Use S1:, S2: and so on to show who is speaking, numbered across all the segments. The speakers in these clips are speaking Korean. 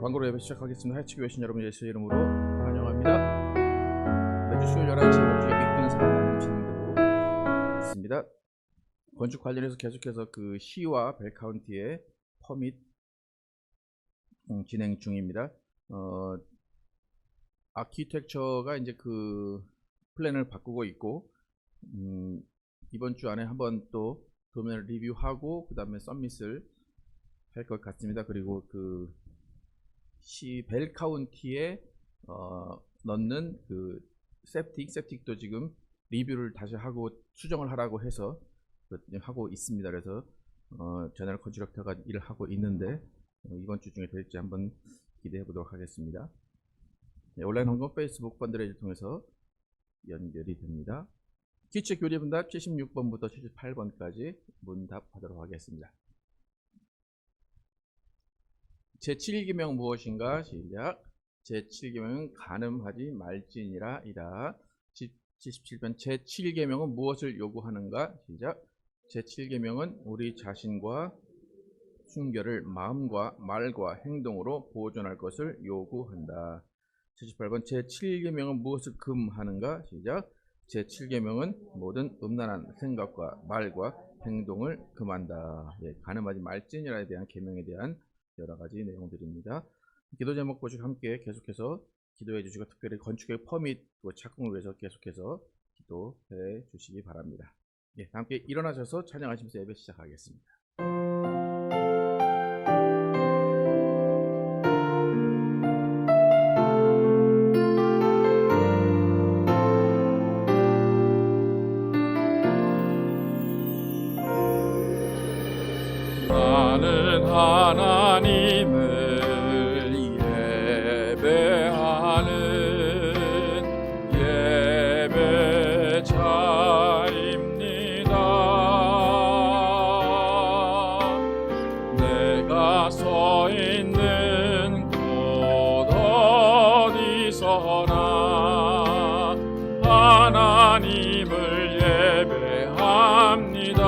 S1: 광고로 예배 시작하겠습니다. 하이츠 교회 신 여러분 예수의 이름으로 환영합니다. 매주 수요일 11시 목주에 이끄는 사람 진행되고 있습니다. 건축 관련해서 계속해서 그 시와 벨 카운티의 퍼밋 진행 중입니다. 아키텍처가 이제 그 플랜을 바꾸고 있고 이번 주 안에 한번 또 도면을 리뷰하고 그 다음에 서밋을 할 것 같습니다. 그리고 그 시 벨 카운티에 넣는 그 septic도 지금 리뷰를 다시 하고 수정을 하라고 해서 하고 있습니다. 그래서 제너럴 컨트랙터가 일을 하고 있는데 이번 주 중에 될지 한번 기대해 보도록 하겠습니다. 네, 온라인 헌금 페이스북 펀드레이즈를 통해서 연결이 됩니다. 퀴즈 교리문답 76번부터 78번까지 문답하도록 하겠습니다. 제7계명 무엇인가? 시작. 제7계명은 간음하지 말지니라 이라. 77번 제7계명은 무엇을 요구하는가? 시작. 제7계명은 우리 자신과 순결을 마음과 말과 행동으로 보존할 것을 요구한다. 78번 제7계명은 무엇을 금하는가? 시작. 제7계명은 모든 음란한 생각과 말과 행동을 금한다. 예, 간음하지 말지니라에 대한 계명에 대한 여러 가지 내용들입니다. 기도 제목 보시고 함께 계속해서 기도해 주시고 특별히 건축의 퍼밋 착공을 위해서 계속해서 기도해 주시기 바랍니다. 예, 함께 일어나셔서 찬양하시면서 예배 시작하겠습니다.
S2: 나는 하나님을 예배하는 예배자입니다. 내가 서 있는 곳 어디서나 하나님을 예배합니다.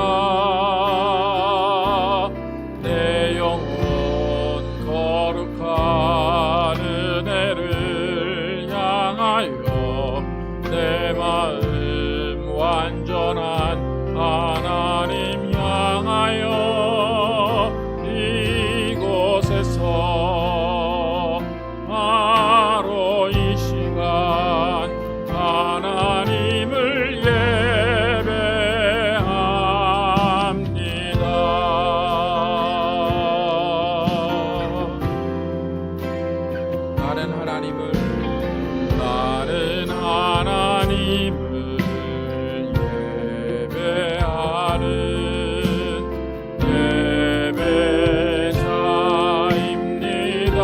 S2: 내 마음 완전한 하나님 향하여 이곳에서 바로 이 시간 하나님을 예배합니다. 나는 하나님을 예배하는 예배자입니다.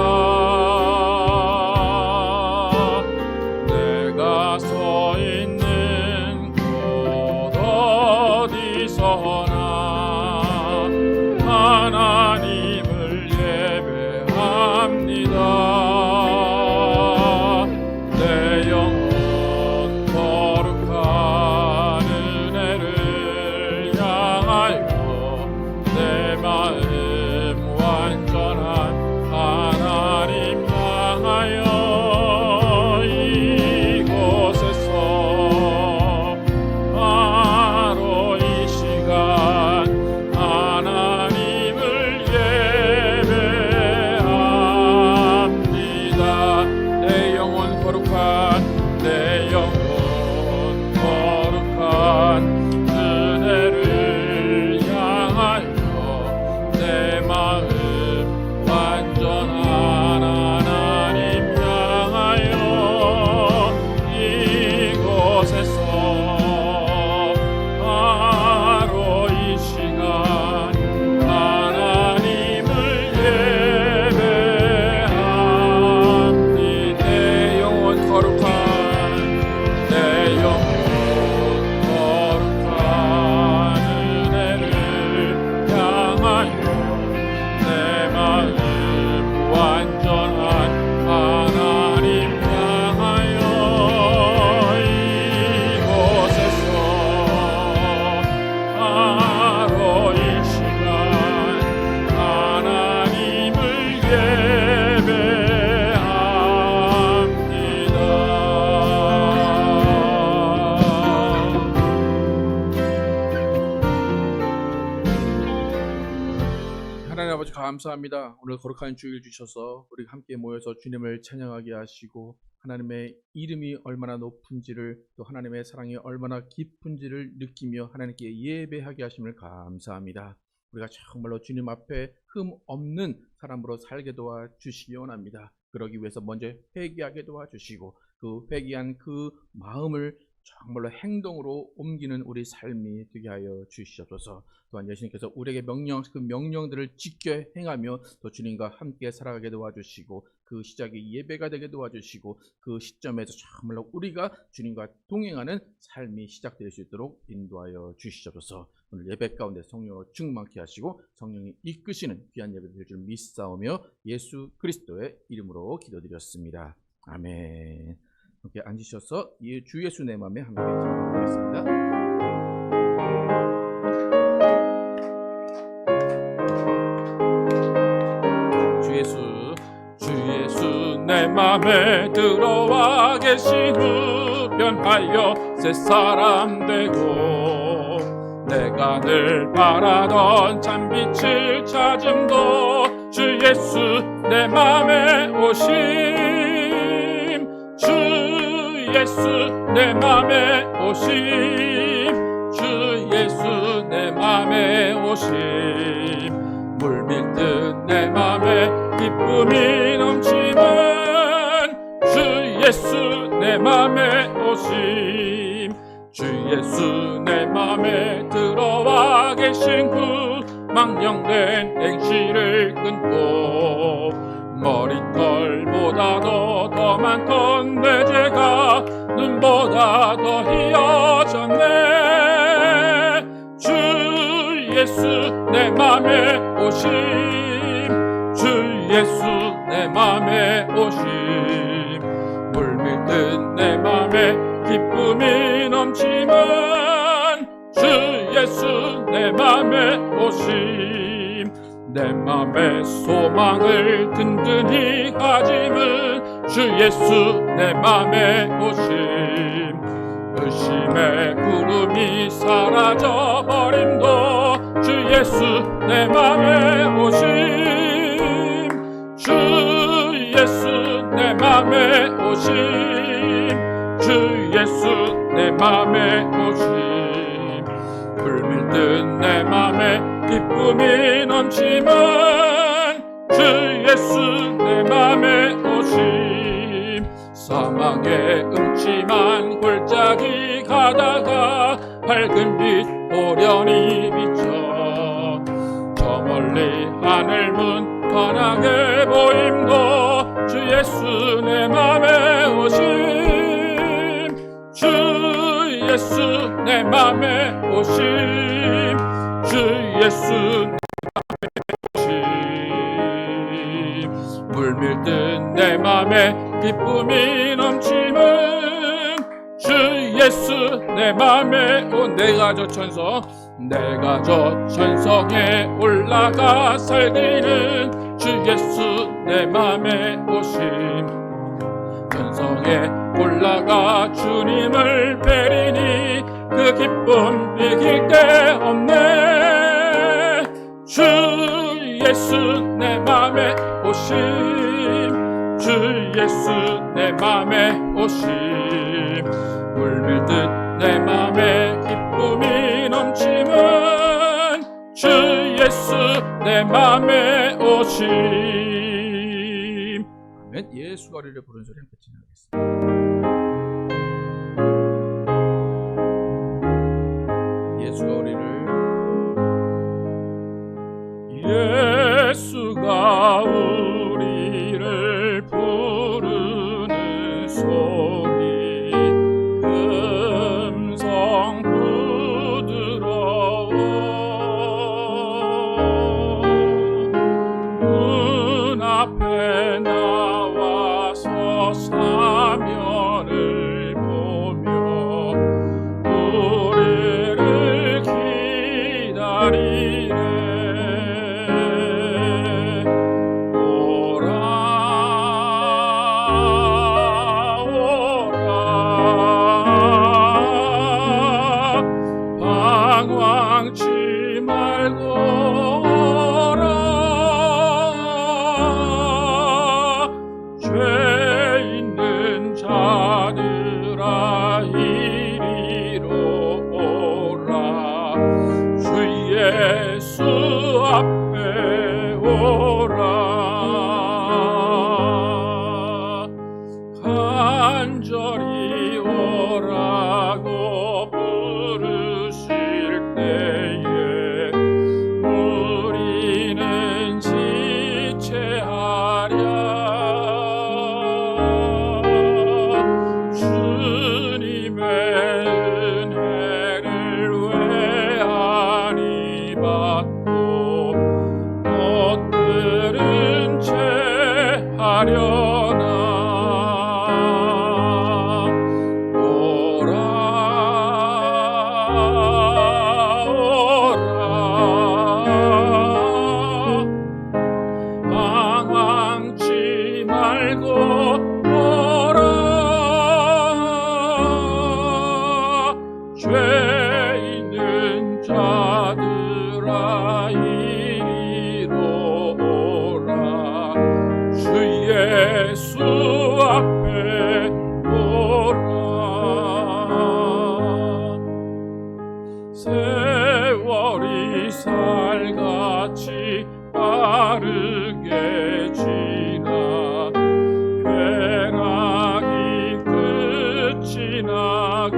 S2: 내가 서 있는 곳 어디서나 하나님을 예배합니다. 이곳에서 바로 이 시간
S1: 아버지 감사합니다. 오늘 거룩한 주일 주셔서 우리 함께 모여서 주님을 찬양하게 하시고 하나님의 이름이 얼마나 높은지를 또 하나님의 사랑이 얼마나 깊은지를 느끼며 하나님께 예배하게 하심을 감사합니다. 우리가 정말로 주님 앞에 흠 없는 사람으로 살게 도와주시기 원합니다. 그러기 위해서 먼저 회개하게 도와주시고 그 회개한 그 마음을 정말로 행동으로 옮기는 우리 삶이 되게 하여 주시옵소서. 또한 예수님께서 우리에게 그 명령들을 지켜 행하며 또 주님과 함께 살아가게 도와주시고 그 시작이 예배가 되게 도와주시고 그 시점에서 정말로 우리가 주님과 동행하는 삶이 시작될 수 있도록 인도하여 주시옵소서. 오늘 예배 가운데 성령으로 충만케 하시고 성령이 이끄시는 귀한 예배 될 줄 믿사오며 예수 그리스도의 이름으로 기도드렸습니다. 아멘. 함께 앉으셔서 주 예수 내 맘에 함께 찬양하겠습니다.
S2: 주 예수 내 맘에 들어와 계신 후 변하여 새 사람 되고 내가 늘 바라던 참빛을 찾음도 주 예수 내 맘에 오심 주 예수 내 맘에 오심 주 예수 내 맘에 오심 물밀듯 내 맘에 기쁨이 넘치는 주 예수 내 맘에 오심 주 예수 내 맘에 들어와 계신 후 망령된 행실을 끊고 머리털보다도 더 많던 내 죄가 눈보다 더 희어졌네 주 예수 내 맘에 오심 주 예수 내 맘에 오심 물밀듯 내 맘에 기쁨이 넘치는 주 예수 내 맘에 오심 내 맘에 소망을 든든히 가짐은 주 예수 내 맘에 오심 의심의 구름이 사라져 버림도 주 예수 내 맘에 오심 주 예수 내 맘에 오심 주 예수 내 맘에 오심 불밀듯 내 맘에 기쁨이 넘치는 주 예수 내 맘에 오심 사망의 음침한 골짜기 가다가 밝은 빛 오련히 비쳐 저 멀리 하늘 문 환하게 보임도 주 예수 내 맘에 오심 주 예수 내 맘에 오심 주 예수 내 맘에 오심 물밀듯 내 맘에 기쁨이 넘치는 주 예수 내 맘에 내가 저 천성에 올라가 살기는 주 예수 내 맘에 오심 천성에 올라가 주님을 뵈리니 그 기쁨 이길 데 없네 주 예수 내 맘에 오심 주 예수 내 맘에 오심 물밀듯 내 맘에 기쁨이 넘치는 주 예수 내 맘에 오심.
S1: 아멘. 예수가 우리를 부른 소리 함께 진행하겠습니다. 예수가
S2: 우리를 부르는 소리 음성 부드러워 눈앞에 나와서 사면을 보며 우리를 기다리네 방황치 말고 오라 주 예수 앞에 오라 간절히 오라고 부르실 때에 우리는 지체하랴 주님의 은혜를 외아리 받고 못 들은 채 하려나 오라 방황치 말고 오라 죄 있는 자들아 이리로 오라 주 예수 앞에 오라 세월이 살같이 빠르게 지나 쾌락이 끝이 나고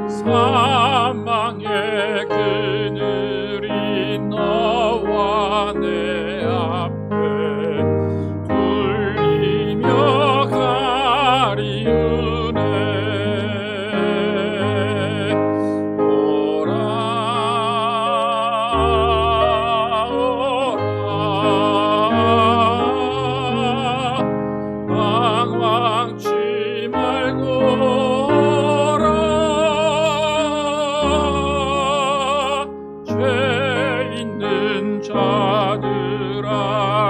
S2: 사망의 그늘이 너와 내 앞에 둘리며 가리우네 오라 방황치 말고 오라 죄 있는 자들아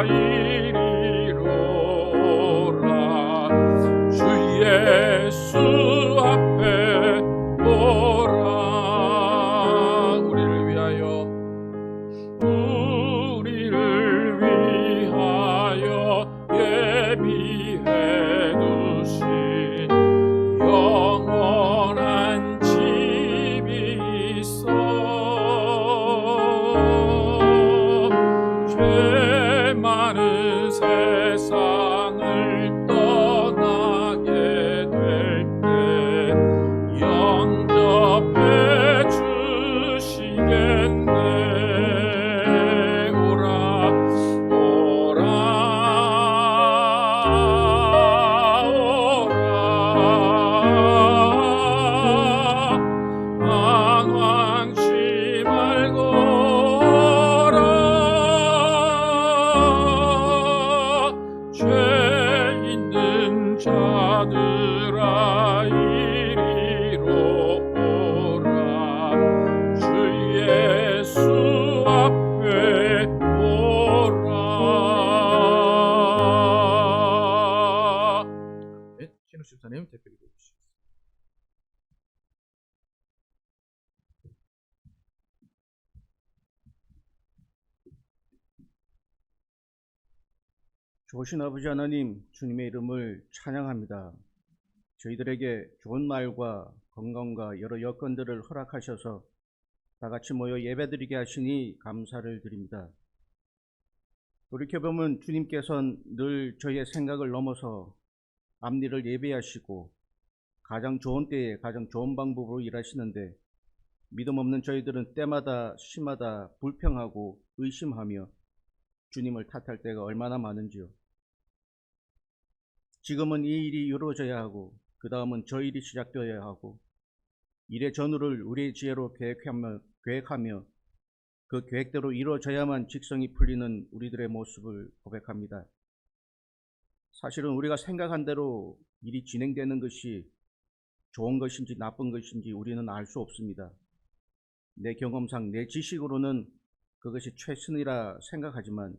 S2: 이리로 오라 주 예수 앞에 오라 우리를 위하여 예비해 두신 영원한 집이 있어 죄 많은 세상을 떠나게 될 때 영접해 주시겠네 오라 방황치 말고 오라 죄 있는 자들아 이리로 오라 주 예수 앞에 오라
S1: 네, 신우 집사님 대표 기도해 주시겠습니다.
S3: 좋으신 아버지 하나님, 주님의 이름을 찬양합니다. 저희들에게 좋은 날과 건강과 여러 여건들을 허락하셔서 다 같이 모여 예배드리게 하시니 감사를 드립니다. 돌이켜보면 주님께서는 늘 저희의 생각을 넘어서 앞일을 예배하시고 가장 좋은 때에 가장 좋은 방법으로 일하시는데 믿음 없는 저희들은 때마다 시마다 불평하고 의심하며 주님을 탓할 때가 얼마나 많은지요. 지금은 이 일이 이루어져야 하고 그 다음은 저 일이 시작되어야 하고 일의 전후를 우리의 지혜로 계획하며 그 계획대로 이루어져야만 직성이 풀리는 우리들의 모습을 고백합니다. 사실은 우리가 생각한 대로 일이 진행되는 것이 좋은 것인지 나쁜 것인지 우리는 알 수 없습니다. 내 경험상 내 지식으로는 그것이 최선이라 생각하지만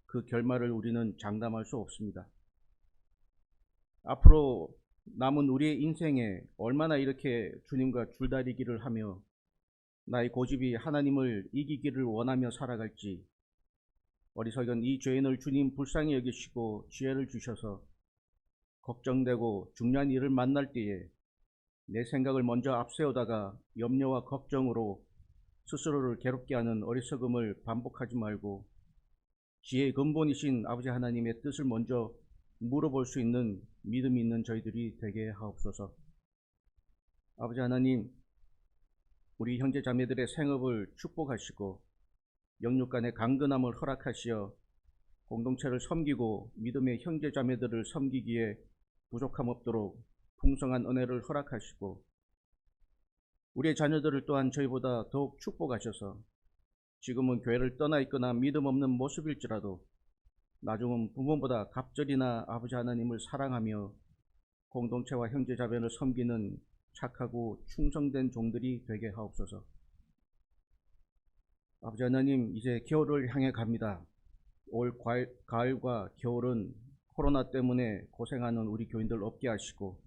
S3: 그 결말을 우리는 장담할 수 없습니다. 앞으로 남은 우리의 인생에 얼마나 이렇게 주님과 줄다리기를 하며 나의 고집이 하나님을 이기기를 원하며 살아갈지 어리석은 이 죄인을 주님 불쌍히 여기시고 지혜를 주셔서 걱정되고 중요한 일을 만날 때에 내 생각을 먼저 앞세우다가 염려와 걱정으로 스스로를 괴롭게 하는 어리석음을 반복하지 말고 지혜의 근본이신 아버지 하나님의 뜻을 먼저 물어볼 수 있는 믿음이 있는 저희들이 되게 하옵소서. 아버지 하나님, 우리 형제 자매들의 생업을 축복하시고 영육 간의 강건함을 허락하시어 공동체를 섬기고 믿음의 형제 자매들을 섬기기에 부족함 없도록 풍성한 은혜를 허락하시고 우리의 자녀들을 또한 저희보다 더욱 축복하셔서 지금은 교회를 떠나 있거나 믿음 없는 모습일지라도 나중은 부모보다 갑절이나 아버지 하나님을 사랑하며 공동체와 형제 자매를 섬기는 착하고 충성된 종들이 되게 하옵소서. 아버지 하나님, 이제 겨울을 향해 갑니다. 올 가을과 겨울은 코로나 때문에 고생하는 우리 교인들 없게 하시고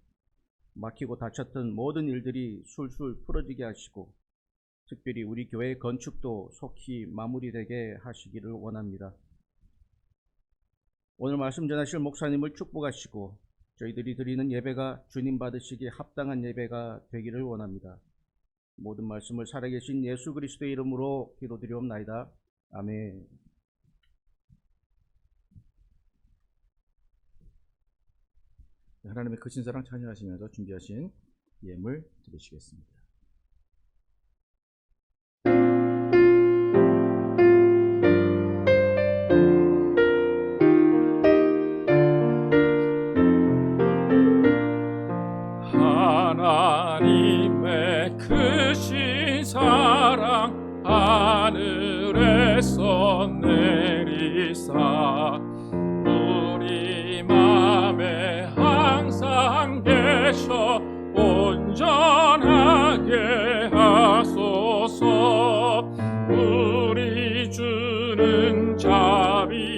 S3: 막히고 닫혔던 모든 일들이 술술 풀어지게 하시고 특별히 우리 교회 건축도 속히 마무리되게 하시기를 원합니다. 오늘 말씀 전하실 목사님을 축복하시고 저희들이 드리는 예배가 주님 받으시기에 합당한 예배가 되기를 원합니다. 모든 말씀을 살아계신 예수 그리스도의 이름으로 기도드리옵나이다. 아멘.
S1: 하나님의 크신 사랑 찬양하시면서 준비하신 예물 드리시겠습니다.
S2: 하나님의 크신 사랑 하늘에서 내리사 우리 맘에 항상 계셔 온전하게 하소서. 우리 주는 자비하사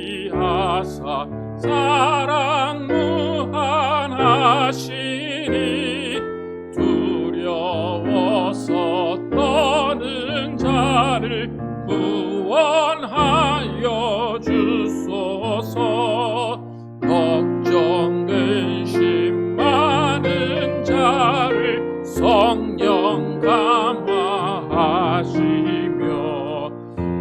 S2: 사랑 무한하시니 두려워서 떠는 자를 구원하여 주소서. 걱정 근심 많은 자를 성령 감화하시며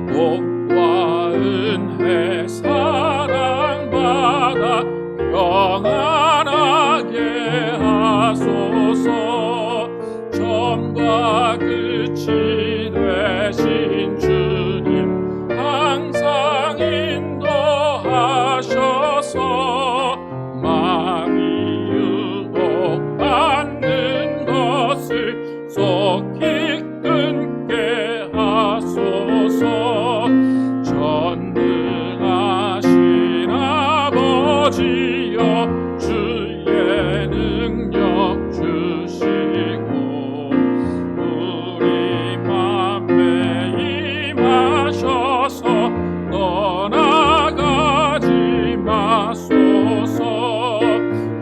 S2: 복과 은혜 사랑받아 평안하게 하소서. 처음과 끝이 되신 주님 항상 인도하셔서 마음이 유혹받는 것을 속히 끊게 하소서. 전능하신 아버지여 주의 능력 주시고 우리 맘에 임하셔서 떠나가지 마소서.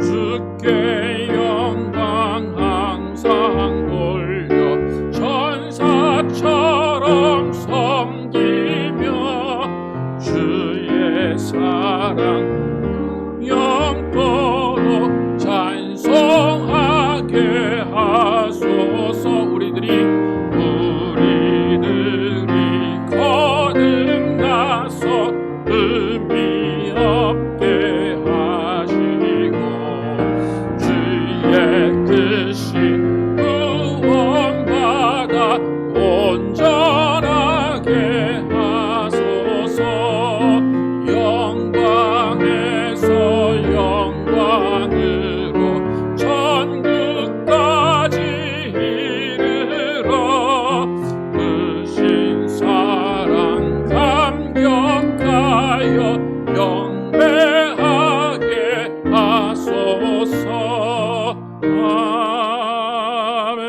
S2: 주께 영광 항상 돌려 천사처럼 섬기며 주의 사랑 영토록 찬송하게 하소서. 우리들이 거듭나서 의미 없게 하시고 주의 뜻인 구원받아 온전하게 하소서. 영광에서 영광으로 천국까지 이르러 크신 사랑 감격하여 경배하게 하소서. 아멘.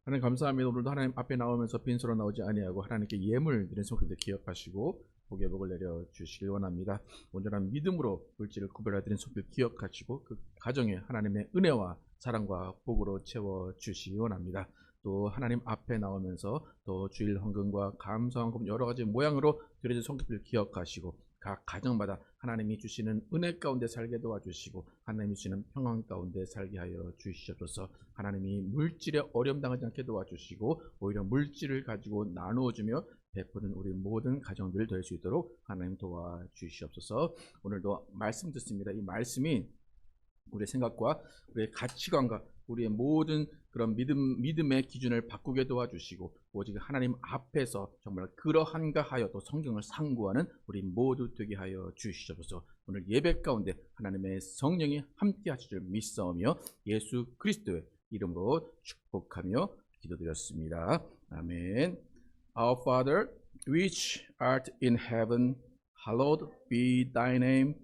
S1: 하나님 감사합니다. 오늘도 하나님 앞에 나오면서 빈소로 나오지 아니하고 하나님께 예물 드린 손길들 기억하시고 복의 복을 내려 주시길 원합니다. 온전한 믿음으로 물질을 구별해 드린 손길 기억하시고 그 가정에 하나님의 은혜와 사랑과 복으로 채워 주시기 원합니다. 또 하나님 앞에 나오면서 또 주일 헌금과 감사헌금 여러 가지 모양으로 드려진 손길들 기억하시고 각 가정마다 하나님이 주시는 은혜 가운데 살게 도와주시고 하나님이 주시는 평안 가운데 살게 하여 주시옵소서. 하나님이 물질에 어려움 당하지 않게 도와주시고 오히려 물질을 가지고 나누어주며 베푸는 우리 모든 가정들 될 수 있도록 하나님 도와주시옵소서. 오늘도 말씀 듣습니다. 이 말씀이 우리의 생각과 우리의 가치관과 우리의 모든 그런 믿음의 기준을 바꾸게 도와주시고 오직 하나님 앞에서 정말 그러한가 하여 또 성경을 상고하는 우리 모두 되게 하여 주시옵소서. 오늘 예배 가운데 하나님의 성령이 함께 하실 줄 믿사오며 예수 그리스도의 이름으로 축복하며 기도드렸습니다. 아멘. Our Father, which art in heaven, hallowed be thy name.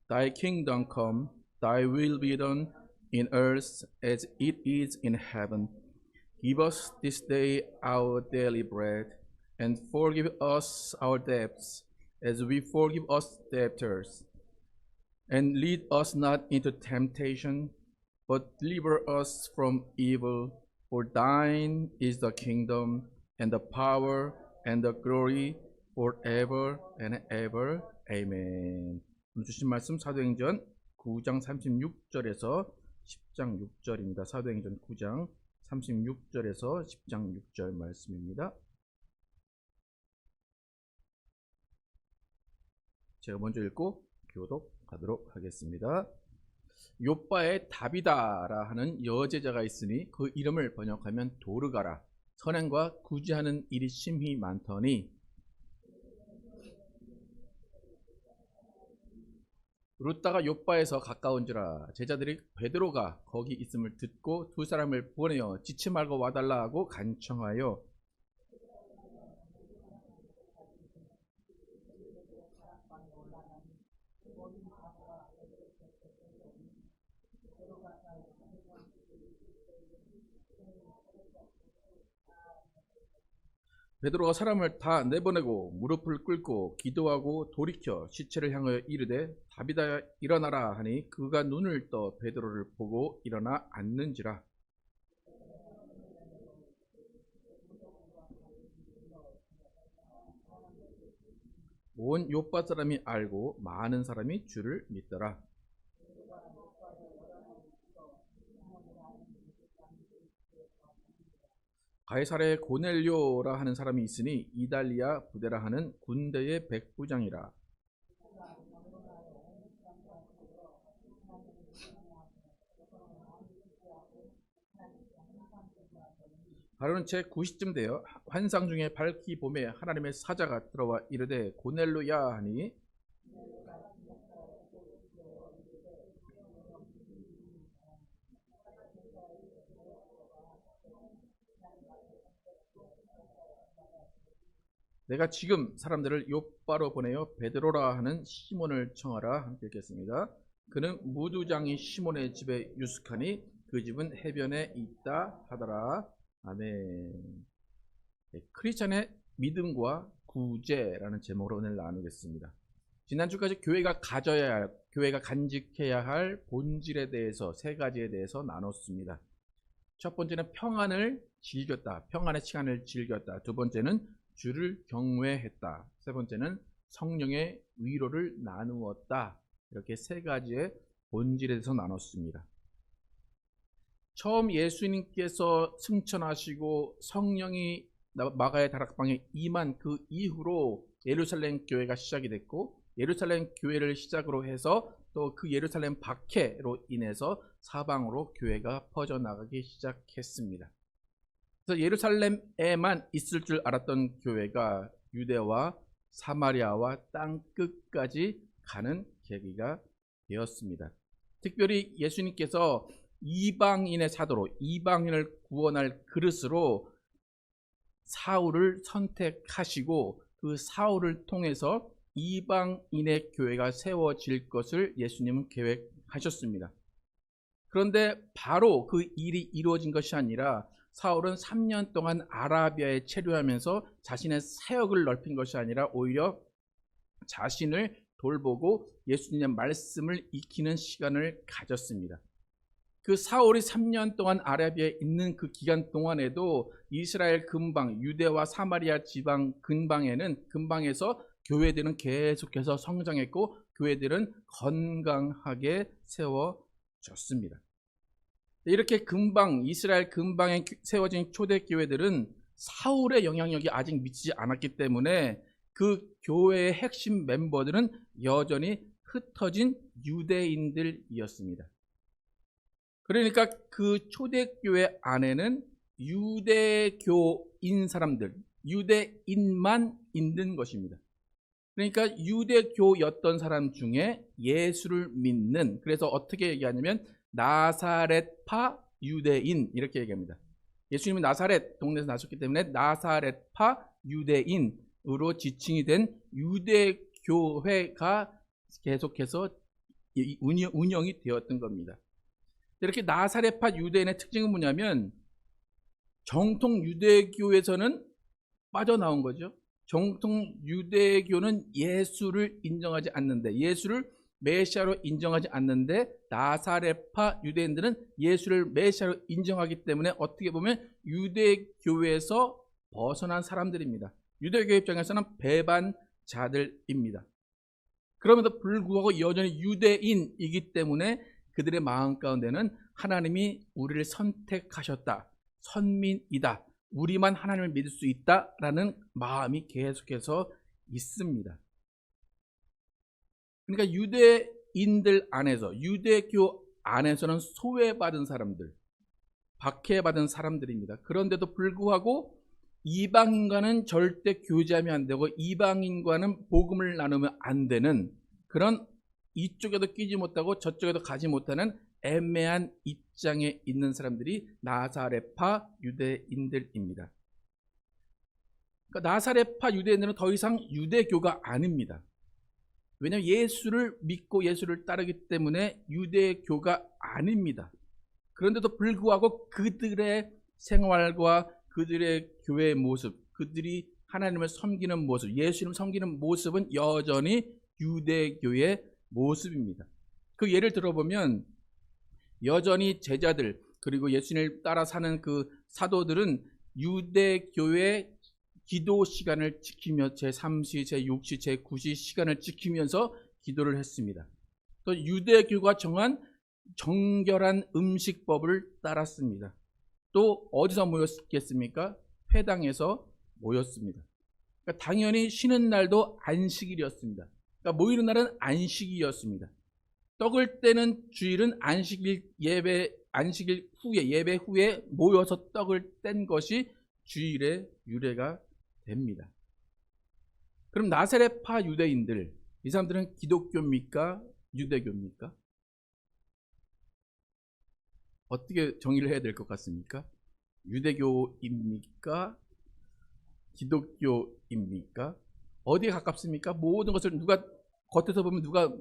S1: Thy kingdom come, thy will be done in earth as it is in heaven. Give us this day our daily bread, and forgive us our debts, as we forgive our debtors. And lead us not into temptation, but deliver us from evil. For thine is the kingdom, and the power, and the glory, forever and ever. Amen. 오늘 주신 말씀 사도행전 9장 36절에서 10장 6절입니다. 사도행전 9장 36절에서 10장 6절 말씀입니다. 제가 먼저 읽고 교독하도록 하겠습니다. 욥바에 다비다라 하는 여제자가 있으니 그 이름을 번역하면 도르가라. 선행과 구제하는 일이 심히 많더니 룻다가 욥바에서 가까운지라 제자들이 베드로가 거기 있음을 듣고 두 사람을 보내어 지치 말고 와달라 하고 간청하여 베드로가 사람을 다 내보내고 무릎을 꿇고 기도하고 돌이켜 시체를 향하여 이르되 다비다 일어나라 하니 그가 눈을 떠 베드로를 보고 일어나 앉는지라. 온 욥바 사람이 알고 많은 사람이 주를 믿더라. 가이사랴에 고넬료라 하는 사람이 있으니 이달리아 부대라 하는 군대의 백부장이라. 하루는 제 9시쯤 되어 환상 중에 밝히 봄에 하나님의 사자가 들어와 이르되 고넬료야 하니 내가 지금 사람들을 욥바로 보내어 베드로라 하는 시몬을 청하라. 함께 읽겠습니다. 그는 무두장이 시몬의 집에 유숙하니 그 집은 해변에 있다 하더라. 아멘. 크리스천의 믿음과 구제라는 제목으로 오늘 나누겠습니다. 지난주까지 교회가 가져야 할, 교회가 간직해야 할 본질에 대해서 세 가지에 대해서 나눴습니다. 첫 번째는 평안을 즐겼다. 평안의 시간을 즐겼다. 두 번째는 주를 경외했다. 세 번째는 성령의 위로를 나누었다. 이렇게 세 가지의 본질에 대해서 나눴습니다. 처음 예수님께서 승천하시고 성령이 마가의 다락방에 임한 그 이후로 예루살렘 교회가 시작이 됐고 예루살렘 교회를 시작으로 해서 또 그 예루살렘 박해로 인해서 사방으로 교회가 퍼져나가기 시작했습니다. 그래서 예루살렘에만 있을 줄 알았던 교회가 유대와 사마리아와 땅 끝까지 가는 계기가 되었습니다. 특별히 예수님께서 이방인의 사도로 이방인을 구원할 그릇으로 사울을 선택하시고 그 사울을 통해서 이방인의 교회가 세워질 것을 예수님은 계획하셨습니다. 그런데 바로 그 일이 이루어진 것이 아니라 사울은 3년 동안 아라비아에 체류하면서 자신의 사역을 넓힌 것이 아니라 오히려 자신을 돌보고 예수님의 말씀을 익히는 시간을 가졌습니다. 그 사울이 3년 동안 아라비아에 있는 그 기간 동안에도 이스라엘 근방, 유대와 사마리아 지방 근방에서 교회들은 계속해서 성장했고 교회들은 건강하게 세워졌습니다. 이렇게 이스라엘 근방에 세워진 초대교회들은 사울의 영향력이 아직 미치지 않았기 때문에 그 교회의 핵심 멤버들은 여전히 흩어진 유대인들이었습니다. 그러니까 그 초대교회 안에는 유대교인 사람들, 유대인만 있는 것입니다. 그러니까 유대교였던 사람 중에 예수를 믿는, 그래서 어떻게 얘기하냐면 나사렛파 유대인 이렇게 얘기합니다. 예수님은 나사렛 동네에서 나셨기 때문에 나사렛파 유대인으로 지칭이 된 유대교회가 계속해서 운영이 되었던 겁니다. 이렇게 나사렛파 유대인의 특징은 뭐냐면 정통 유대교에서는 빠져나온 거죠. 정통 유대교는 예수를 인정하지 않는데, 예수를 메시아로 인정하지 않는데, 나사렛파 유대인들은 예수를 메시아로 인정하기 때문에 어떻게 보면 유대교에서 벗어난 사람들입니다. 유대교 입장에서는 배반자들입니다. 그럼에도 불구하고 여전히 유대인이기 때문에 그들의 마음 가운데는 하나님이 우리를 선택하셨다, 선민이다, 우리만 하나님을 믿을 수 있다라는 마음이 계속해서 있습니다. 그러니까 유대인들 안에서, 유대교 안에서는 소외받은 사람들, 박해받은 사람들입니다. 그런데도 불구하고 이방인과는 절대 교제하면 안 되고 이방인과는 복음을 나누면 안 되는 그런, 이쪽에도 끼지 못하고 저쪽에도 가지 못하는 애매한 입장에 있는 사람들이 나사렛파 유대인들입니다. 그러니까 나사렛파 유대인들은 더 이상 유대교가 아닙니다. 왜냐하면 예수를 믿고 예수를 따르기 때문에 유대교가 아닙니다. 그런데도 불구하고 그들의 생활과 그들의 교회의 모습, 그들이 하나님을 섬기는 모습, 예수님을 섬기는 모습은 여전히 유대교의 모습입니다. 그 예를 들어보면 여전히 제자들, 그리고 예수님을 따라 사는 그 사도들은 유대교의 기도 시간을 지키며 제3시, 제6시, 제9시 시간을 지키면서 기도를 했습니다. 또 유대교가 정한 정결한 음식법을 따랐습니다. 또 어디서 모였겠습니까? 회당에서 모였습니다. 그러니까 당연히 쉬는 날도 안식일이었습니다. 그러니까 모이는 날은 안식이었습니다. 떡을 떼는 주일은 안식일 후에, 예배 후에 모여서 떡을 뗀 것이 주일의 유래가 됩니다. 그럼 나사렛파 유대인들, 이 사람들은 기독교입니까? 유대교입니까? 어떻게 정의를 해야 될 것 같습니까? 유대교입니까? 기독교입니까? 어디에 가깝습니까? 모든 것을 누가 겉에서 보면 누가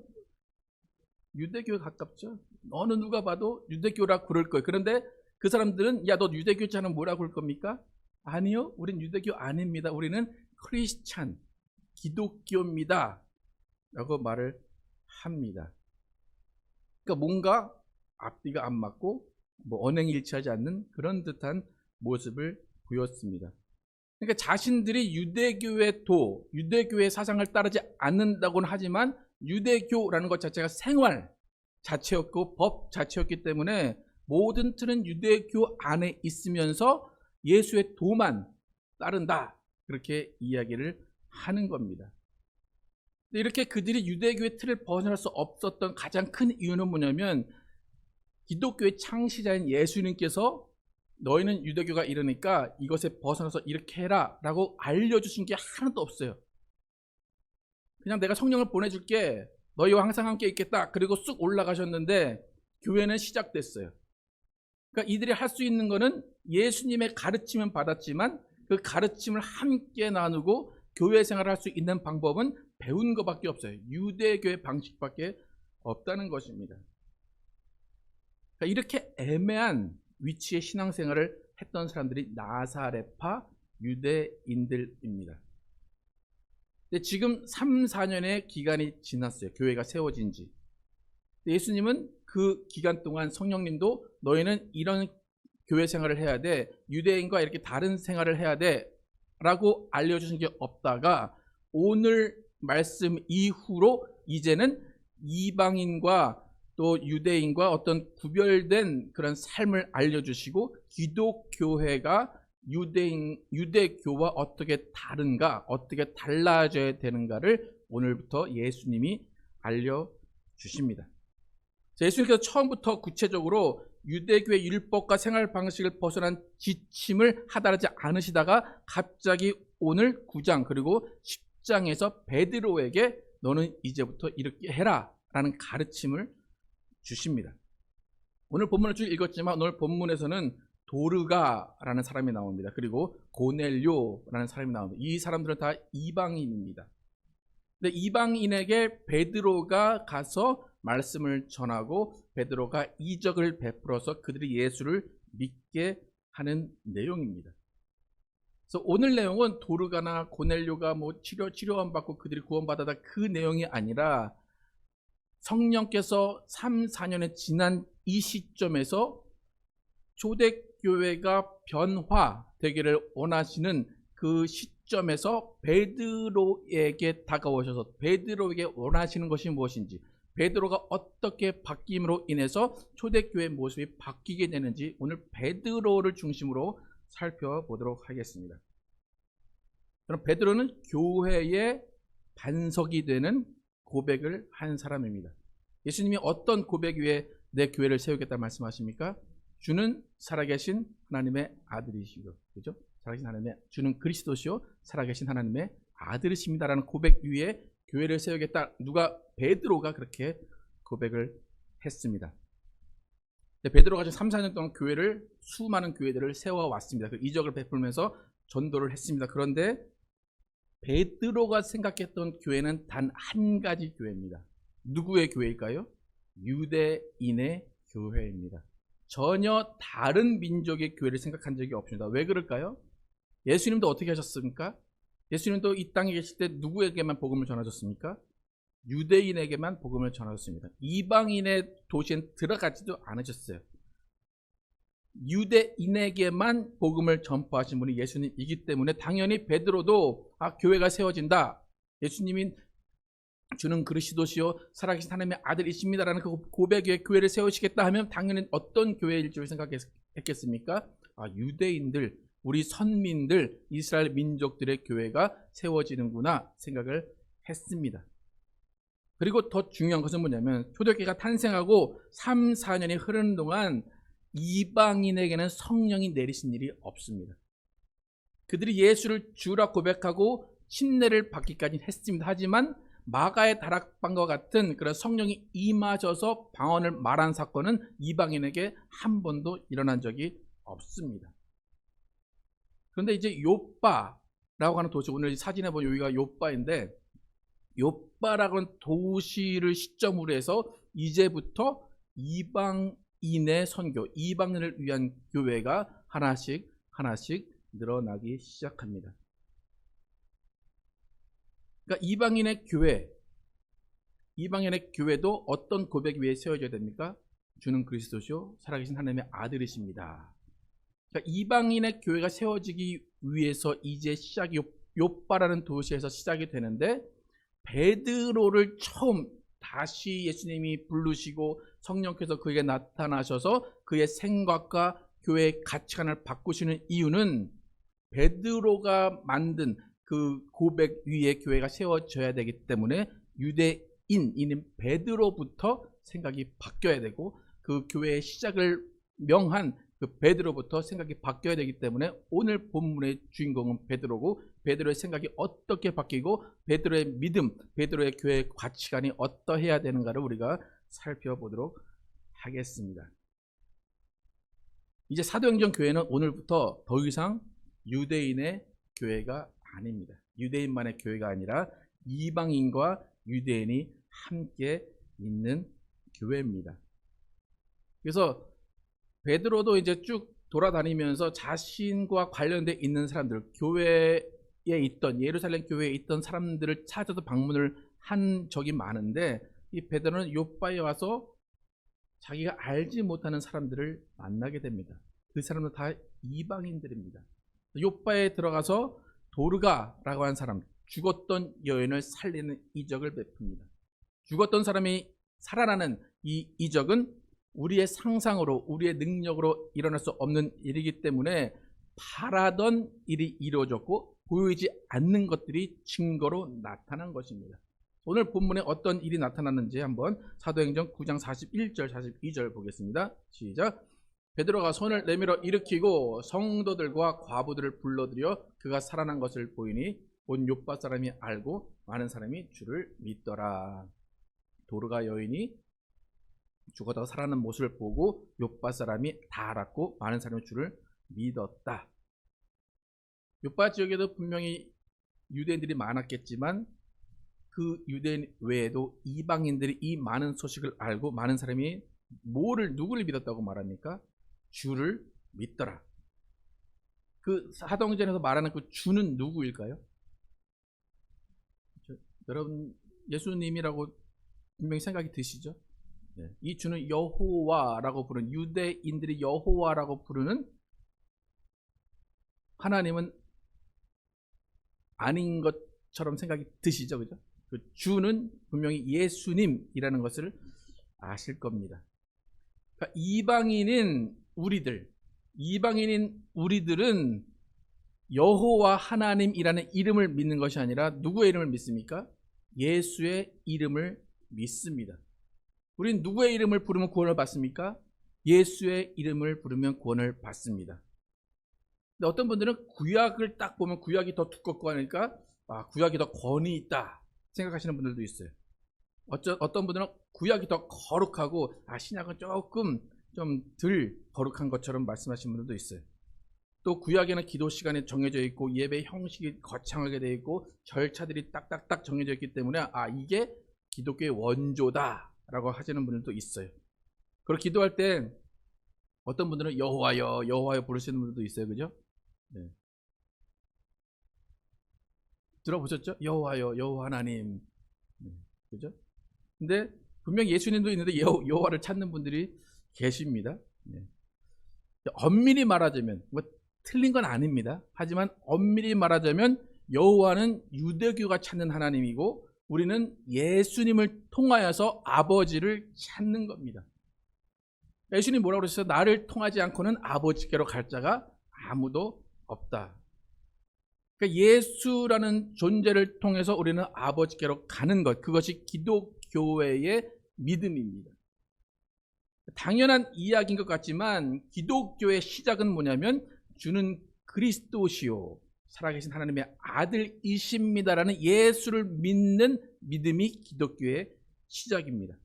S1: 유대교에 가깝죠. 어느 누가 봐도 유대교라 그럴 거예요. 그런데 그 사람들은 야, 너 유대교잖아, 뭐라고 그럴 겁니까? 아니요, 우린 유대교 아닙니다. 우리는 크리스찬, 기독교입니다 라고 말을 합니다. 그러니까 뭔가 앞뒤가 안 맞고 언행이 일치하지 않는 그런 듯한 모습을 보였습니다. 그러니까 자신들이 유대교의 사상을 따르지 않는다고는 하지만 유대교라는 것 자체가 생활 자체였고 법 자체였기 때문에 모든 틀은 유대교 안에 있으면서 예수의 도만 따른다, 그렇게 이야기를 하는 겁니다. 이렇게 그들이 유대교의 틀을 벗어날 수 없었던 가장 큰 이유는 뭐냐면 기독교의 창시자인 예수님께서 너희는 유대교가 이러니까 이것에 벗어나서 이렇게 해라 라고 알려주신 게 하나도 없어요. 그냥 내가 성령을 보내줄게, 너희와 항상 함께 있겠다, 그리고 쑥 올라가셨는데 교회는 시작됐어요. 그러니까 이들이 할 수 있는 거는 예수님의 가르침은 받았지만 그 가르침을 함께 나누고 교회 생활을 할 수 있는 방법은 배운 것밖에 없어요. 유대교의 방식밖에 없다는 것입니다. 그러니까 이렇게 애매한 위치의 신앙생활을 했던 사람들이 나사렛파 유대인들입니다. 근데 지금 3, 4년의 기간이 지났어요. 교회가 세워진 지. 예수님은 그 기간 동안 성령님도 너희는 이런 교회 생활을 해야 돼, 유대인과 이렇게 다른 생활을 해야 돼 라고 알려주신 게 없다가 오늘 말씀 이후로 이제는 이방인과 또 유대인과 어떤 구별된 그런 삶을 알려주시고 기독교회가 유대교와 어떻게 다른가, 어떻게 달라져야 되는가를 오늘부터 예수님이 알려주십니다. 예수님께서 처음부터 구체적으로 유대교의 율법과 생활 방식을 벗어난 지침을 하달하지 않으시다가 갑자기 오늘 9장 그리고 10장에서 베드로에게 너는 이제부터 이렇게 해라 라는 가르침을 주십니다. 오늘 본문을 쭉 읽었지만 오늘 본문에서는 도르가라는 사람이 나옵니다. 그리고 고넬료라는 사람이 나옵니다. 이 사람들은 다 이방인입니다. 근데 이방인에게 베드로가 가서 말씀을 전하고 베드로가 이적을 베풀어서 그들이 예수를 믿게 하는 내용입니다. 그래서 오늘 내용은 도르가나 고넬료가 치료원 받고 그들이 구원받았다 그 내용이 아니라 성령께서 3, 4년에 지난 이 시점에서 초대교회가 변화되기를 원하시는 그 시점에서 베드로에게 다가오셔서 베드로에게 원하시는 것이 무엇인지, 베드로가 어떻게 바뀜으로 인해서 초대교회의 모습이 바뀌게 되는지 오늘 베드로를 중심으로 살펴보도록 하겠습니다. 그럼 베드로는 교회의 반석이 되는 고백을 한 사람입니다. 예수님이 어떤 고백 위에 내 교회를 세우겠다 말씀하십니까? 주는 살아계신 하나님의 아들이시고, 그죠? 살아계신 하나님의, 주는 그리스도시요 살아계신 하나님의 아들이십니다라는 고백 위에 교회를 세우겠다. 베드로가 그렇게 고백을 했습니다. 베드로가 지금 3, 4년 동안 수많은 교회들을 세워왔습니다. 그 이적을 베풀면서 전도를 했습니다. 그런데 베드로가 생각했던 교회는 단 한 가지 교회입니다. 누구의 교회일까요? 유대인의 교회입니다. 전혀 다른 민족의 교회를 생각한 적이 없습니다. 왜 그럴까요? 예수님도 어떻게 하셨습니까? 예수님도 이 땅에 계실 때 누구에게만 복음을 전하셨습니까? 유대인에게만 복음을 전하셨습니다. 이방인의 도시엔 들어가지도 않으셨어요. 유대인에게만 복음을 전파하신 분이 예수님이기 때문에 당연히 베드로도 교회가 세워진다. 예수님이 주는 그리스도시요 살아계신 하나님의 아들이십니다라는 그 고백에 교회를 세우시겠다 하면 당연히 어떤 교회일 줄 생각했겠습니까? 유대인들, 우리 선민들, 이스라엘 민족들의 교회가 세워지는구나 생각을 했습니다. 그리고 더 중요한 것은 뭐냐면 초대교회가 탄생하고 3, 4년이 흐르는 동안 이방인에게는 성령이 내리신 일이 없습니다. 그들이 예수를 주라 고백하고 침례를 받기까지 했습니다. 하지만 마가의 다락방과 같은 그런 성령이 임하셔서 방언을 말한 사건은 이방인에게 한 번도 일어난 적이 없습니다. 그런데 이제 요빠라고 하는 도시, 오늘 사진에 보면 여기가 요빠인데, 요빠라고 하는 도시를 시점으로 해서 이제부터 이방인의 선교, 이방인을 위한 교회가 하나씩 늘어나기 시작합니다. 그러니까 이방인의 교회도 어떤 고백 위에 세워져야 됩니까? 주는 그리스도시요 살아계신 하나님의 아들이십니다. 그러니까 이방인의 교회가 세워지기 위해서 이제 요빠라는 도시에서 시작이 되는데, 베드로를 처음 다시 예수님이 부르시고 성령께서 그에게 나타나셔서 그의 생각과 교회의 가치관을 바꾸시는 이유는 베드로가 만든 그 고백 위에 교회가 세워져야 되기 때문에 유대인인 베드로부터 생각이 바뀌어야 되고, 그 교회의 시작을 명한 그 베드로부터 생각이 바뀌어야 되기 때문에 오늘 본문의 주인공은 베드로고, 베드로의 생각이 어떻게 바뀌고 베드로의 믿음, 베드로의 교회의 가치관이 어떠해야 되는가를 우리가 살펴보도록 하겠습니다. 이제 사도행전 교회는 오늘부터 더 이상 유대인의 교회가 아닙니다. 유대인만의 교회가 아니라 이방인과 유대인이 함께 있는 교회입니다. 그래서 베드로도 이제 쭉 돌아다니면서 자신과 관련돼 있는 사람들, 교회에 있던, 예루살렘 교회에 있던 사람들을 찾아서 방문을 한 적이 많은데, 이 베드로는 요빠에 와서 자기가 알지 못하는 사람들을 만나게 됩니다. 그 사람들 다 이방인들입니다. 요빠에 들어가서 도르가라고 하는 사람, 죽었던 여인을 살리는 이적을 베풉니다. 죽었던 사람이 살아나는 이 이적은 우리의 상상으로, 우리의 능력으로 일어날 수 없는 일이기 때문에 바라던 일이 이루어졌고 보이지 않는 것들이 증거로 나타난 것입니다. 오늘 본문에 어떤 일이 나타났는지 한번 사도행전 9장 41절 42절 보겠습니다. 시작. 베드로가 손을 내밀어 일으키고 성도들과 과부들을 불러들여 그가 살아난 것을 보이니 온 요파 사람이 알고 많은 사람이 주를 믿더라. 도르가 여인이 죽었다가 살아나는 모습을 보고 요파 사람이 다 알았고 많은 사람이 주를 믿었다. 요파 지역에도 분명히 유대인들이 많았겠지만 그 유대인 외에도 이방인들이 이 많은 소식을 알고 많은 사람이 누구를 믿었다고 말합니까? 주를 믿더라. 그 사도행전에서 말하는 그 주는 누구일까요? 여러분 예수님이라고 분명히 생각이 드시죠? 네. 이 주는 여호와라고 부르는, 유대인들이 여호와라고 부르는 하나님은 아닌 것처럼 생각이 드시죠? 그죠? 그 주는 분명히 예수님이라는 것을 아실 겁니다. 그러니까 이방인인 우리들은 여호와 하나님이라는 이름을 믿는 것이 아니라 누구의 이름을 믿습니까? 예수의 이름을 믿습니다. 우린 누구의 이름을 부르면 구원을 받습니까? 예수의 이름을 부르면 구원을 받습니다. 근데 어떤 분들은 구약을 딱 보면 구약이 더 두껍고 하니까 구약이 더 권위 있다 생각하시는 분들도 있어요. 어떤 분들은 구약이 더 거룩하고 신약은 조금 좀 덜 거룩한 것처럼 말씀하시는 분들도 있어요. 또 구약에는 기도 시간이 정해져 있고 예배 형식이 거창하게 되어 있고 절차들이 딱딱딱 정해져 있기 때문에 이게 기독교의 원조다라고 하시는 분들도 있어요. 그리고 기도할 때 어떤 분들은 여호와여 여호와여 부르시는 분들도 있어요. 그죠? 네. 들어보셨죠? 여호와여 여호와 하나님. 네. 그죠? 근데 분명히 예수님도 있는데 여호와를 찾는 분들이 계십니다. 네. 엄밀히 말하자면 틀린 건 아닙니다. 하지만 엄밀히 말하자면 여호와는 유대교가 찾는 하나님이고 우리는 예수님을 통하여서 아버지를 찾는 겁니다. 예수님 뭐라고 그러셨어요? 나를 통하지 않고는 아버지께로 갈 자가 아무도 없다. 그러니까 예수라는 존재를 통해서 우리는 아버지께로 가는 것, 그것이 기독교회의 믿음입니다. 당연한 이야기인 것 같지만 기독교의 시작은 뭐냐면 주는 그리스도시요 살아계신 하나님의 아들이십니다라는 예수를 믿는 믿음이 기독교의 시작입니다.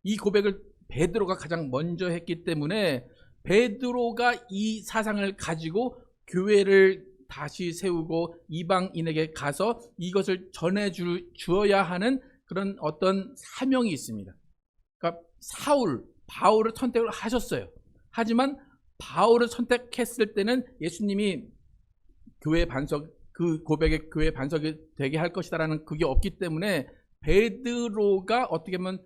S1: 이 고백을 베드로가 가장 먼저 했기 때문에 베드로가 이 사상을 가지고 교회를 다시 세우고 이방인에게 가서 이것을 전해주어야 하는 그런 어떤 사명이 있습니다. 그러니까 바울을 선택을 하셨어요. 하지만 바울을 선택했을 때는 예수님이 교회 반석, 그 고백의 교회 반석이 되게 할 것이다라는 그게 없기 때문에 베드로가 어떻게 보면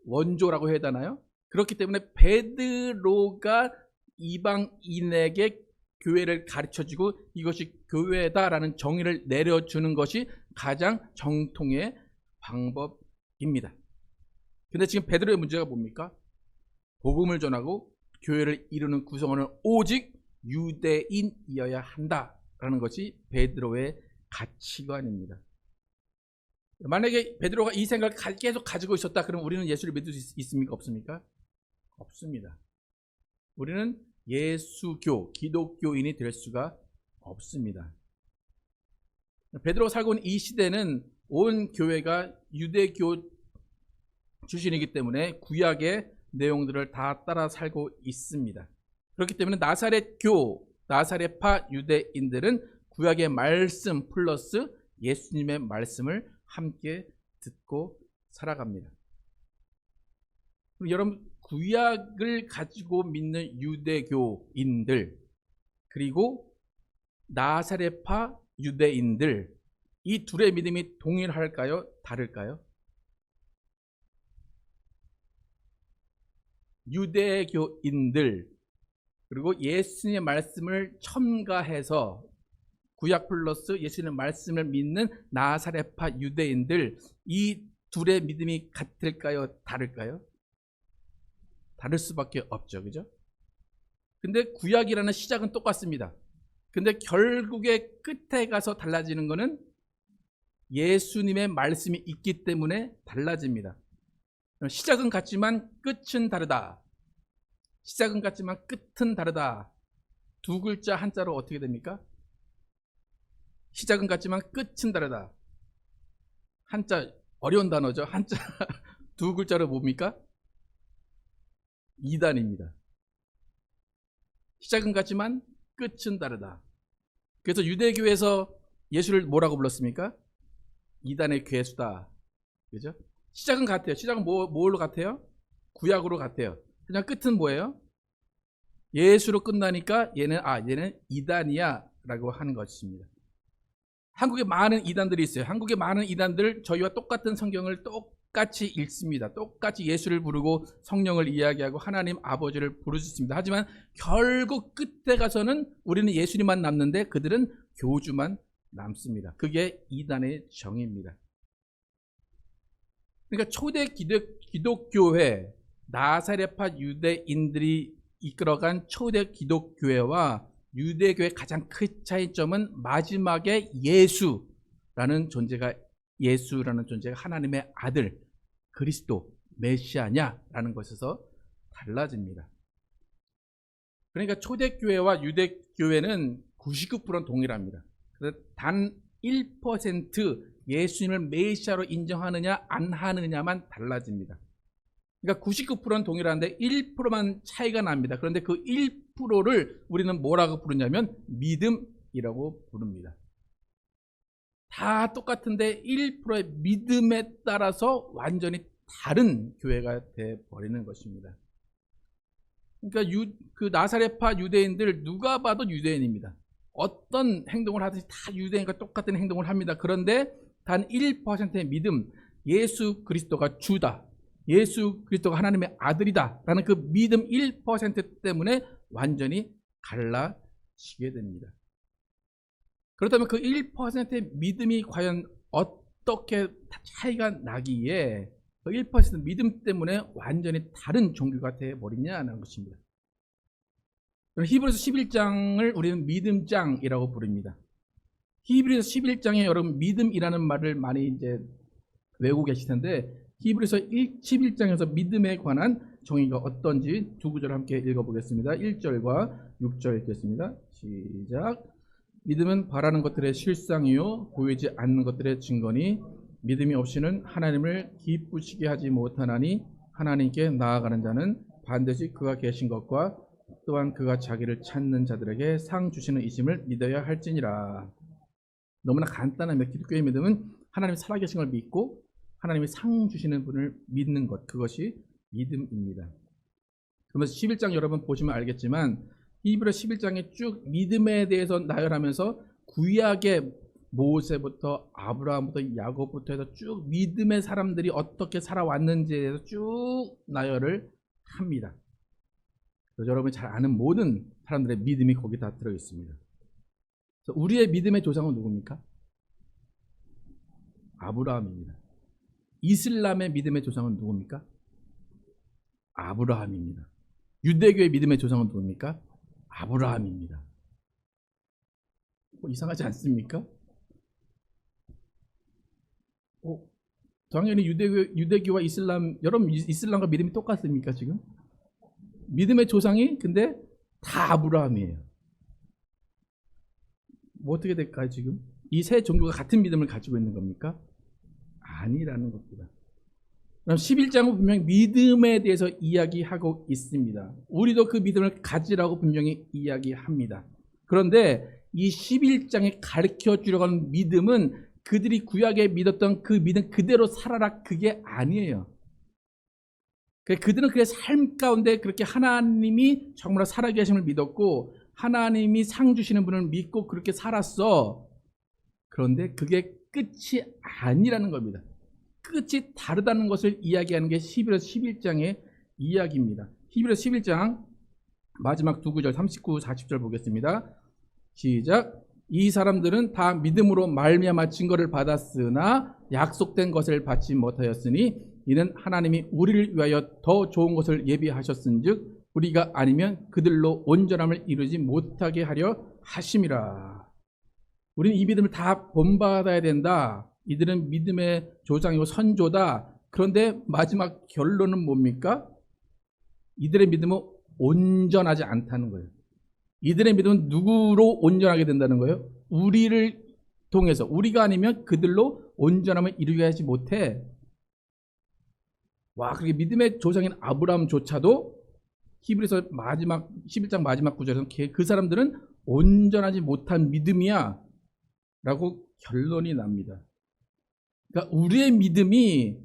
S1: 원조라고 해야 되나요? 그렇기 때문에 베드로가 이방인에게 교회를 가르쳐주고 이것이 교회다라는 정의를 내려주는 것이 가장 정통의 방법입니다. 근데 지금 베드로의 문제가 뭡니까? 복음을 전하고 교회를 이루는 구성원은 오직 유대인이어야 한다라는 것이 베드로의 가치관입니다. 만약에 베드로가 이 생각을 계속 가지고 있었다 그러면 우리는 예수를 믿을 수 있습니까? 없습니까? 없습니다. 우리는 예수교, 기독교인이 될 수가 없습니다. 베드로가 살고 있는 이 시대는 온 교회가 유대교 출신이기 때문에 구약의 내용들을 다 따라 살고 있습니다. 그렇기 때문에 나사렛파 유대인들은 구약의 말씀 플러스 예수님의 말씀을 함께 듣고 살아갑니다. 여러분, 구약을 가지고 믿는 유대교인들 그리고 나사렛파 유대인들 이 둘의 믿음이 동일할까요? 다를까요? 유대교인들 그리고 예수님의 말씀을 첨가해서 구약 플러스 예수님의 말씀을 믿는 나사렛파 유대인들, 이 둘의 믿음이 같을까요? 다를까요? 다를 수밖에 없죠. 그죠? 근데 구약이라는 시작은 똑같습니다. 근데 결국에 끝에 가서 달라지는 거는 예수님의 말씀이 있기 때문에 달라집니다. 시작은 같지만 끝은 다르다. 시작은 같지만 끝은 다르다. 두 글자 한자로 어떻게 됩니까? 시작은 같지만 끝은 다르다. 한자 어려운 단어죠. 한자 두 글자로 뭡니까? 이단입니다. 시작은 같지만 끝은 다르다. 그래서 유대교에서 예수를 뭐라고 불렀습니까? 이단의 괴수다. 그죠? 시작은 같아요. 시작은 뭘로 같아요? 구약으로 같아요. 그냥 끝은 뭐예요? 예수로 끝나니까 얘는 이단이야 라고 하는 것입니다. 한국에 많은 이단들이 있어요. 한국에 많은 이단들 저희와 똑같은 성경을 똑같이 읽습니다. 똑같이 예수를 부르고 성령을 이야기하고 하나님 아버지를 부르짖습니다. 하지만 결국 끝에 가서는 우리는 예수님만 남는데 그들은 교주만 남습니다. 그게 이단의 정의입니다. 그러니까 초대 기독교회, 나사렛파 유대인들이 이끌어간 초대 기독교회와 유대교의 가장 큰 차이점은 마지막에 예수라는 존재가 하나님의 아들, 그리스도, 메시아냐라는 것에서 달라집니다. 그러니까 초대교회와 유대교회는 99%는 동일합니다. 그래서 단 1% 예수님을 메시아로 인정하느냐 안 하느냐만 달라집니다. 그러니까 99%는 동일한데 1%만 차이가 납니다. 그런데 그 1%를 우리는 뭐라고 부르냐면 믿음이라고 부릅니다. 다 똑같은데 1%의 믿음에 따라서 완전히 다른 교회가 되어버리는 것입니다. 그러니까 그 나사렛파 유대인들 누가 봐도 유대인입니다. 어떤 행동을 하든지 다 유대인과 똑같은 행동을 합니다. 그런데 단 1%의 믿음, 예수 그리스도가 주다, 예수 그리스도가 하나님의 아들이다 라는 그 믿음 1% 때문에 완전히 갈라지게 됩니다. 그렇다면 그 1%의 믿음이 과연 어떻게 차이가 나기에 그 1% 믿음 때문에 완전히 다른 종교가 되어버리냐는 것입니다. 히브리서 11장을 우리는 믿음장이라고 부릅니다. 히브리서 11장에 여러분 믿음이라는 말을 많이 이제 외우고 계실 텐데 히브리서 11장에서 믿음에 관한 정의가 어떤지 두 구절 함께 읽어보겠습니다. 1절과 6절 읽겠습니다. 시작. 믿음은 바라는 것들의 실상이요 보이지 않는 것들의 증거니 믿음이 없이는 하나님을 기쁘시게 하지 못하나니 하나님께 나아가는 자는 반드시 그가 계신 것과 또한 그가 자기를 찾는 자들에게 상 주시는 이심을 믿어야 할지니라. 너무나 간단합니다. 기독교의 믿음은 하나님이 살아계신 걸 믿고 하나님이 상 주시는 분을 믿는 것, 그것이 믿음입니다. 그러면서 11장 여러분 보시면 알겠지만 히브리서 11장에 쭉 믿음에 대해서 나열하면서 구약의 모세부터 아브라함부터 야곱부터 해서 쭉 믿음의 사람들이 어떻게 살아왔는지에 대해서 쭉 나열을 합니다. 그래서 여러분이 잘 아는 모든 사람들의 믿음이 거기 다 들어있습니다. 그래서 우리의 믿음의 조상은 누굽니까? 아브라함입니다. 이슬람의 믿음의 조상은 누굽니까? 아브라함입니다. 유대교의 믿음의 조상은 누굽니까? 아브라함입니다. 이상하지 않습니까? 당연히 유대교와 이슬람, 여러분 이슬람과 믿음이 똑같습니까 지금? 믿음의 조상이 근데 다 아브라함이에요. 뭐 어떻게 될까요 지금? 이 세 종교가 같은 믿음을 가지고 있는 겁니까? 아니라는 겁니다. 그럼 11장은 분명히 믿음에 대해서 이야기하고 있습니다. 우리도 그 믿음을 가지라고 분명히 이야기합니다. 그런데 이 11장에 가르쳐 주려고 하는 믿음은 그들이 구약에 믿었던 그 믿음 그대로 살아라 그게 아니에요. 그들은 그의 삶 가운데 그렇게 하나님이 정말 살아계심을 믿었고 하나님이 상 주시는 분을 믿고 그렇게 살았어. 그런데 그게 끝이 아니라는 겁니다. 끝이 다르다는 것을 이야기하는 게 히브리서 11장의 이야기입니다. 히브리서 11장 마지막 두 구절 39, 40절 보겠습니다. 시작. 이 사람들은 다 믿음으로 말미암아 증거를 받았으나 약속된 것을 받지 못하였으니 이는 하나님이 우리를 위하여 더 좋은 것을 예비하셨은즉 우리가 아니면 그들로 온전함을 이루지 못하게 하려 하심이라. 우리는 이 믿음을 다 본받아야 된다. 이들은 믿음의 조상이고 선조다. 그런데 마지막 결론은 뭡니까? 이들의 믿음은 온전하지 않다는 거예요. 이들의 믿음은 누구로 온전하게 된다는 거예요? 우리를 통해서. 우리가 아니면 그들로 온전함을 이루게 하지 못해. 와, 그렇게 믿음의 조상인 아브라함조차도 히브리서 마지막 11장 마지막 구절에서 그 사람들은 온전하지 못한 믿음이야 라고 결론이 납니다. 그러니까 우리의 믿음이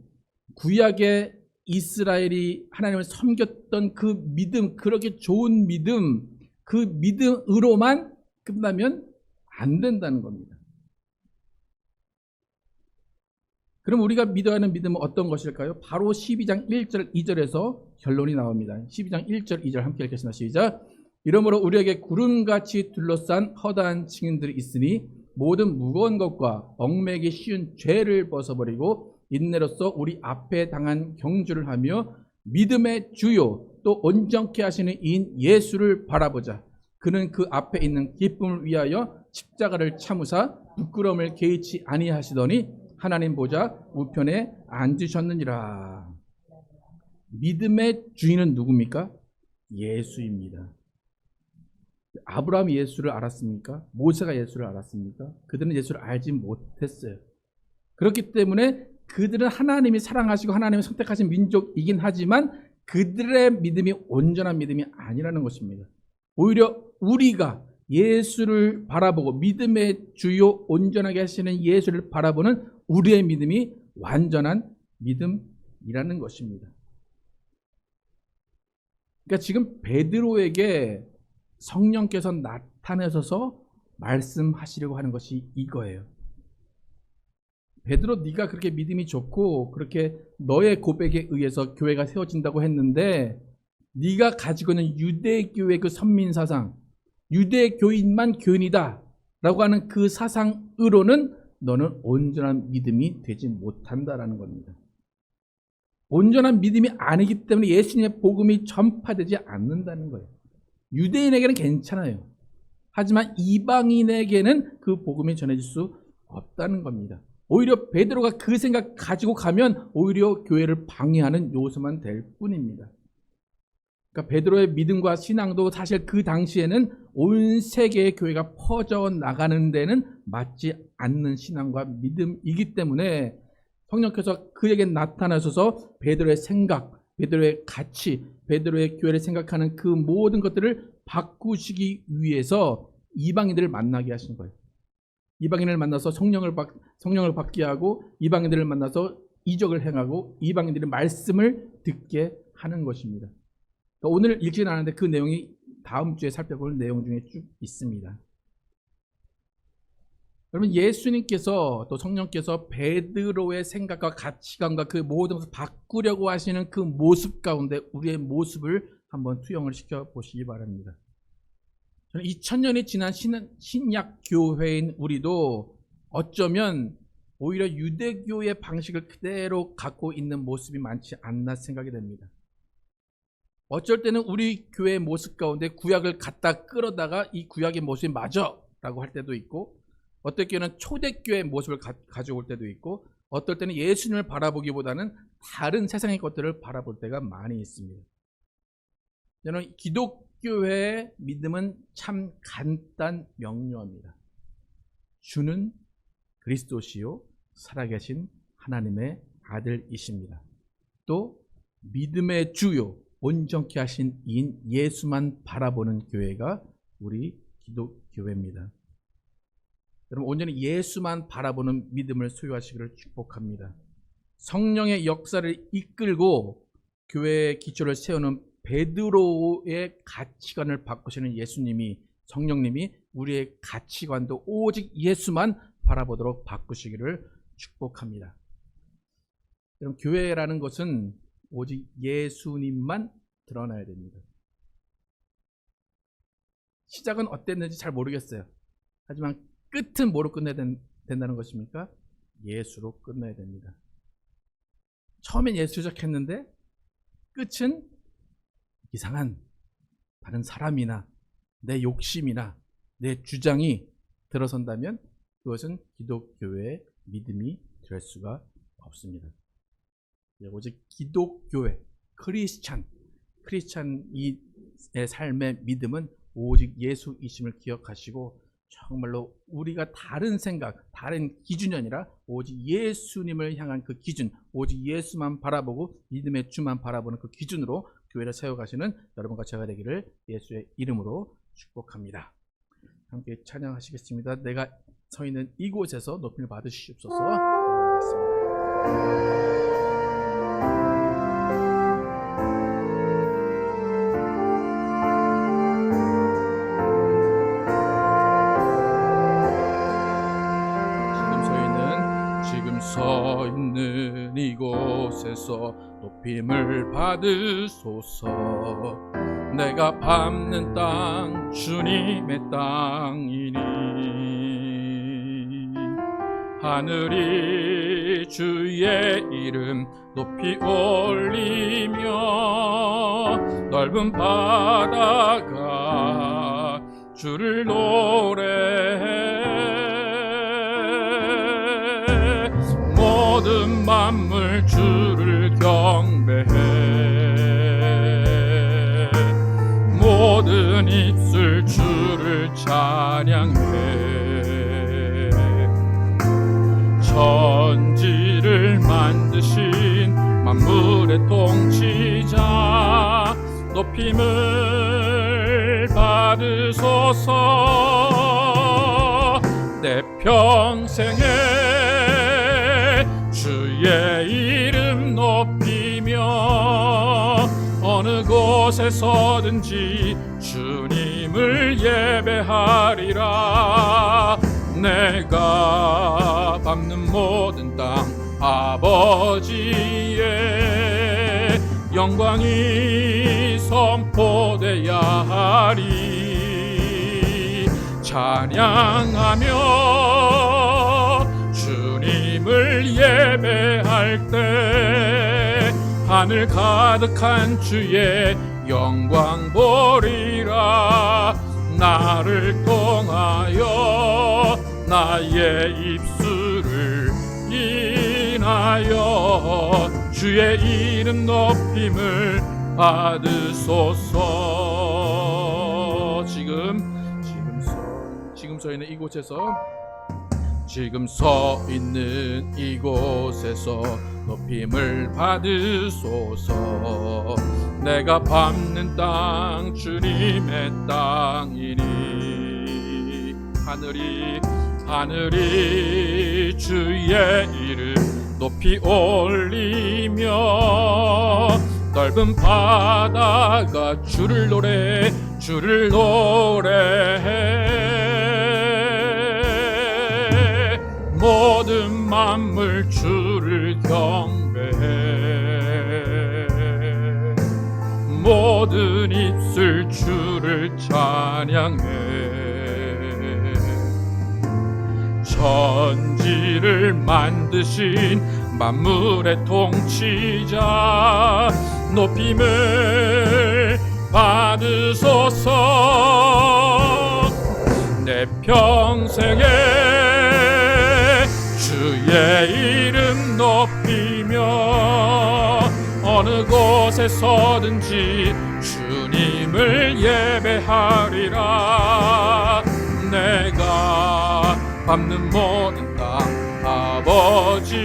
S1: 구약의 이스라엘이 하나님을 섬겼던 그 믿음, 그렇게 좋은 믿음, 그 믿음으로만 끝나면 안 된다는 겁니다. 그럼 우리가 믿어야 하는 믿음은 어떤 것일까요? 바로 12장 1절 2절에서 결론이 나옵니다. 12장 1절 2절 함께 읽겠습니다. 시작. 이러므로 우리에게 구름같이 둘러싼 허다한 증인들이 있으니 모든 무거운 것과 얽매기 쉬운 죄를 벗어버리고 인내로써 우리 앞에 당한 경주를 하며 믿음의 주요 또 온전케 하시는 이인 예수를 바라보자. 그는 그 앞에 있는 기쁨을 위하여 십자가를 참으사 부끄러움을 개의치 아니하시더니 하나님 보좌 우편에 앉으셨느니라. 믿음의 주인은 누굽니까? 예수입니다. 아브라함이 예수를 알았습니까? 모세가 예수를 알았습니까? 그들은 예수를 알지 못했어요. 그렇기 때문에 그들은 하나님이 사랑하시고 하나님이 선택하신 민족이긴 하지만 그들의 믿음이 온전한 믿음이 아니라는 것입니다. 오히려 우리가 예수를 바라보고 믿음의 주요 온전하게 하시는 예수를 바라보는 우리의 믿음이 완전한 믿음이라는 것입니다. 그러니까 지금 베드로에게 성령께서 나타내셔서 말씀하시려고 하는 것이 이거예요. 베드로, 네가 그렇게 믿음이 좋고 그렇게 너의 고백에 의해서 교회가 세워진다고 했는데 네가 가지고 있는 유대교의 그 선민사상, 유대교인만 교인이다 라고 하는 그 사상으로는 너는 온전한 믿음이 되지 못한다라는 겁니다. 온전한 믿음이 아니기 때문에 예수님의 복음이 전파되지 않는다는 거예요. 유대인에게는 괜찮아요. 하지만 이방인에게는 그 복음이 전해질 수 없다는 겁니다. 오히려 베드로가 그 생각 가지고 가면 오히려 교회를 방해하는 요소만 될 뿐입니다. 그러니까 베드로의 믿음과 신앙도 사실 그 당시에는 온 세계의 교회가 퍼져 나가는 데는 맞지 않는 신앙과 믿음이기 때문에 성령께서 그에게 나타나셔서 베드로의 생각, 베드로의 가치, 베드로의 교회를 생각하는 그 모든 것들을 바꾸시기 위해서 이방인들을 만나게 하신 거예요. 이방인을 만나서 성령을 받게 하고 이방인들을 만나서 이적을 행하고 이방인들의 말씀을 듣게 하는 것입니다. 오늘 읽지는 않았는데 그 내용이 다음 주에 살펴볼 내용 중에 쭉 있습니다. 여러분, 예수님께서 또 성령께서 베드로의 생각과 가치관과 그 모든 것을 바꾸려고 하시는 그 모습 가운데 우리의 모습을 한번 투영을 시켜 보시기 바랍니다. 2000년이 지난 신약 교회인 우리도 어쩌면 오히려 유대교의 방식을 그대로 갖고 있는 모습이 많지 않나 생각이 됩니다. 어쩔 때는 우리 교회의 모습 가운데 구약을 갖다 끌어다가 이 구약의 모습이 맞아 라고 할 때도 있고, 어떨 때는 초대교회의 모습을 가져올 때도 있고, 어떨 때는 예수님을 바라보기보다는 다른 세상의 것들을 바라볼 때가 많이 있습니다. 저는 기독교회의 믿음은 참 간단 명료합니다. 주는 그리스도시요 살아계신 하나님의 아들이십니다. 또 믿음의 주요 온전케 하신 이인 예수만 바라보는 교회가 우리 기독교회입니다. 여러분, 온전히 예수만 바라보는 믿음을 소유하시기를 축복합니다. 성령의 역사를 이끌고 교회의 기초를 세우는 베드로의 가치관을 바꾸시는 예수님이, 성령님이 우리의 가치관도 오직 예수만 바라보도록 바꾸시기를 축복합니다. 여러분, 교회라는 것은 오직 예수님만 드러나야 됩니다. 시작은 어땠는지 잘 모르겠어요. 하지만 끝은 뭐로 끝내야 된다는 것입니까? 예수로 끝내야 됩니다. 처음엔 예수 시작했는데 끝은 이상한 다른 사람이나 내 욕심이나 내 주장이 들어선다면 그것은 기독교의 믿음이 될 수가 없습니다. 오직 기독교의 크리스찬의 삶의 믿음은 오직 예수이심을 기억하시고 정말로 우리가 다른 생각, 다른 기준이 아니라 오직 예수님을 향한 그 기준, 오직 예수만 바라보고 믿음의 주만 바라보는 그 기준으로 교회를 세워가시는 여러분과 제가 되기를 예수의 이름으로 축복합니다. 함께 찬양하시겠습니다. 내가 서 있는 이곳에서 높임을 받으시옵소서. 지금 서 있는 이곳에서 높임을 받으소서. 내가 밟는 땅 주님의 땅이니 하늘이 주의 이름 높이 올리며 넓은 바다가 주를 노래해 모든 만물 주를 경배해 모든 입술 주를 찬양해 천지를 만드신 만물의 통치자 높임을 받으소서. 내 평생에 주의 이름 높이며 어느 곳에서든지 주님을 예배하리라. 내가 밟는 모든 땅 아버지의 영광이 선포되어야 하리. 찬양하며 주님을 예배할 때 하늘 가득한 주의 영광 보리라. 나를 통하여 나의 입술을 인하여 주의 이름 높임을 받으소서. 지금 서 있는 이곳에서 지금 서 있는 이곳에서 높임을 받으소서. 내가 밟는 땅 주님의 땅이니 하늘이 주의 이름 높이 올리며 넓은 바다가 주를 노래해 모든 만물 주를 경배해 모든 입술 주를 찬양해 천지를 만드신 만물의 통치자 높임을 받으소서. 내 평생에 주의 이름 높이며 어느 곳에서든지 주님을 예배하리라. 내가 밟는 모든 땅 아버지의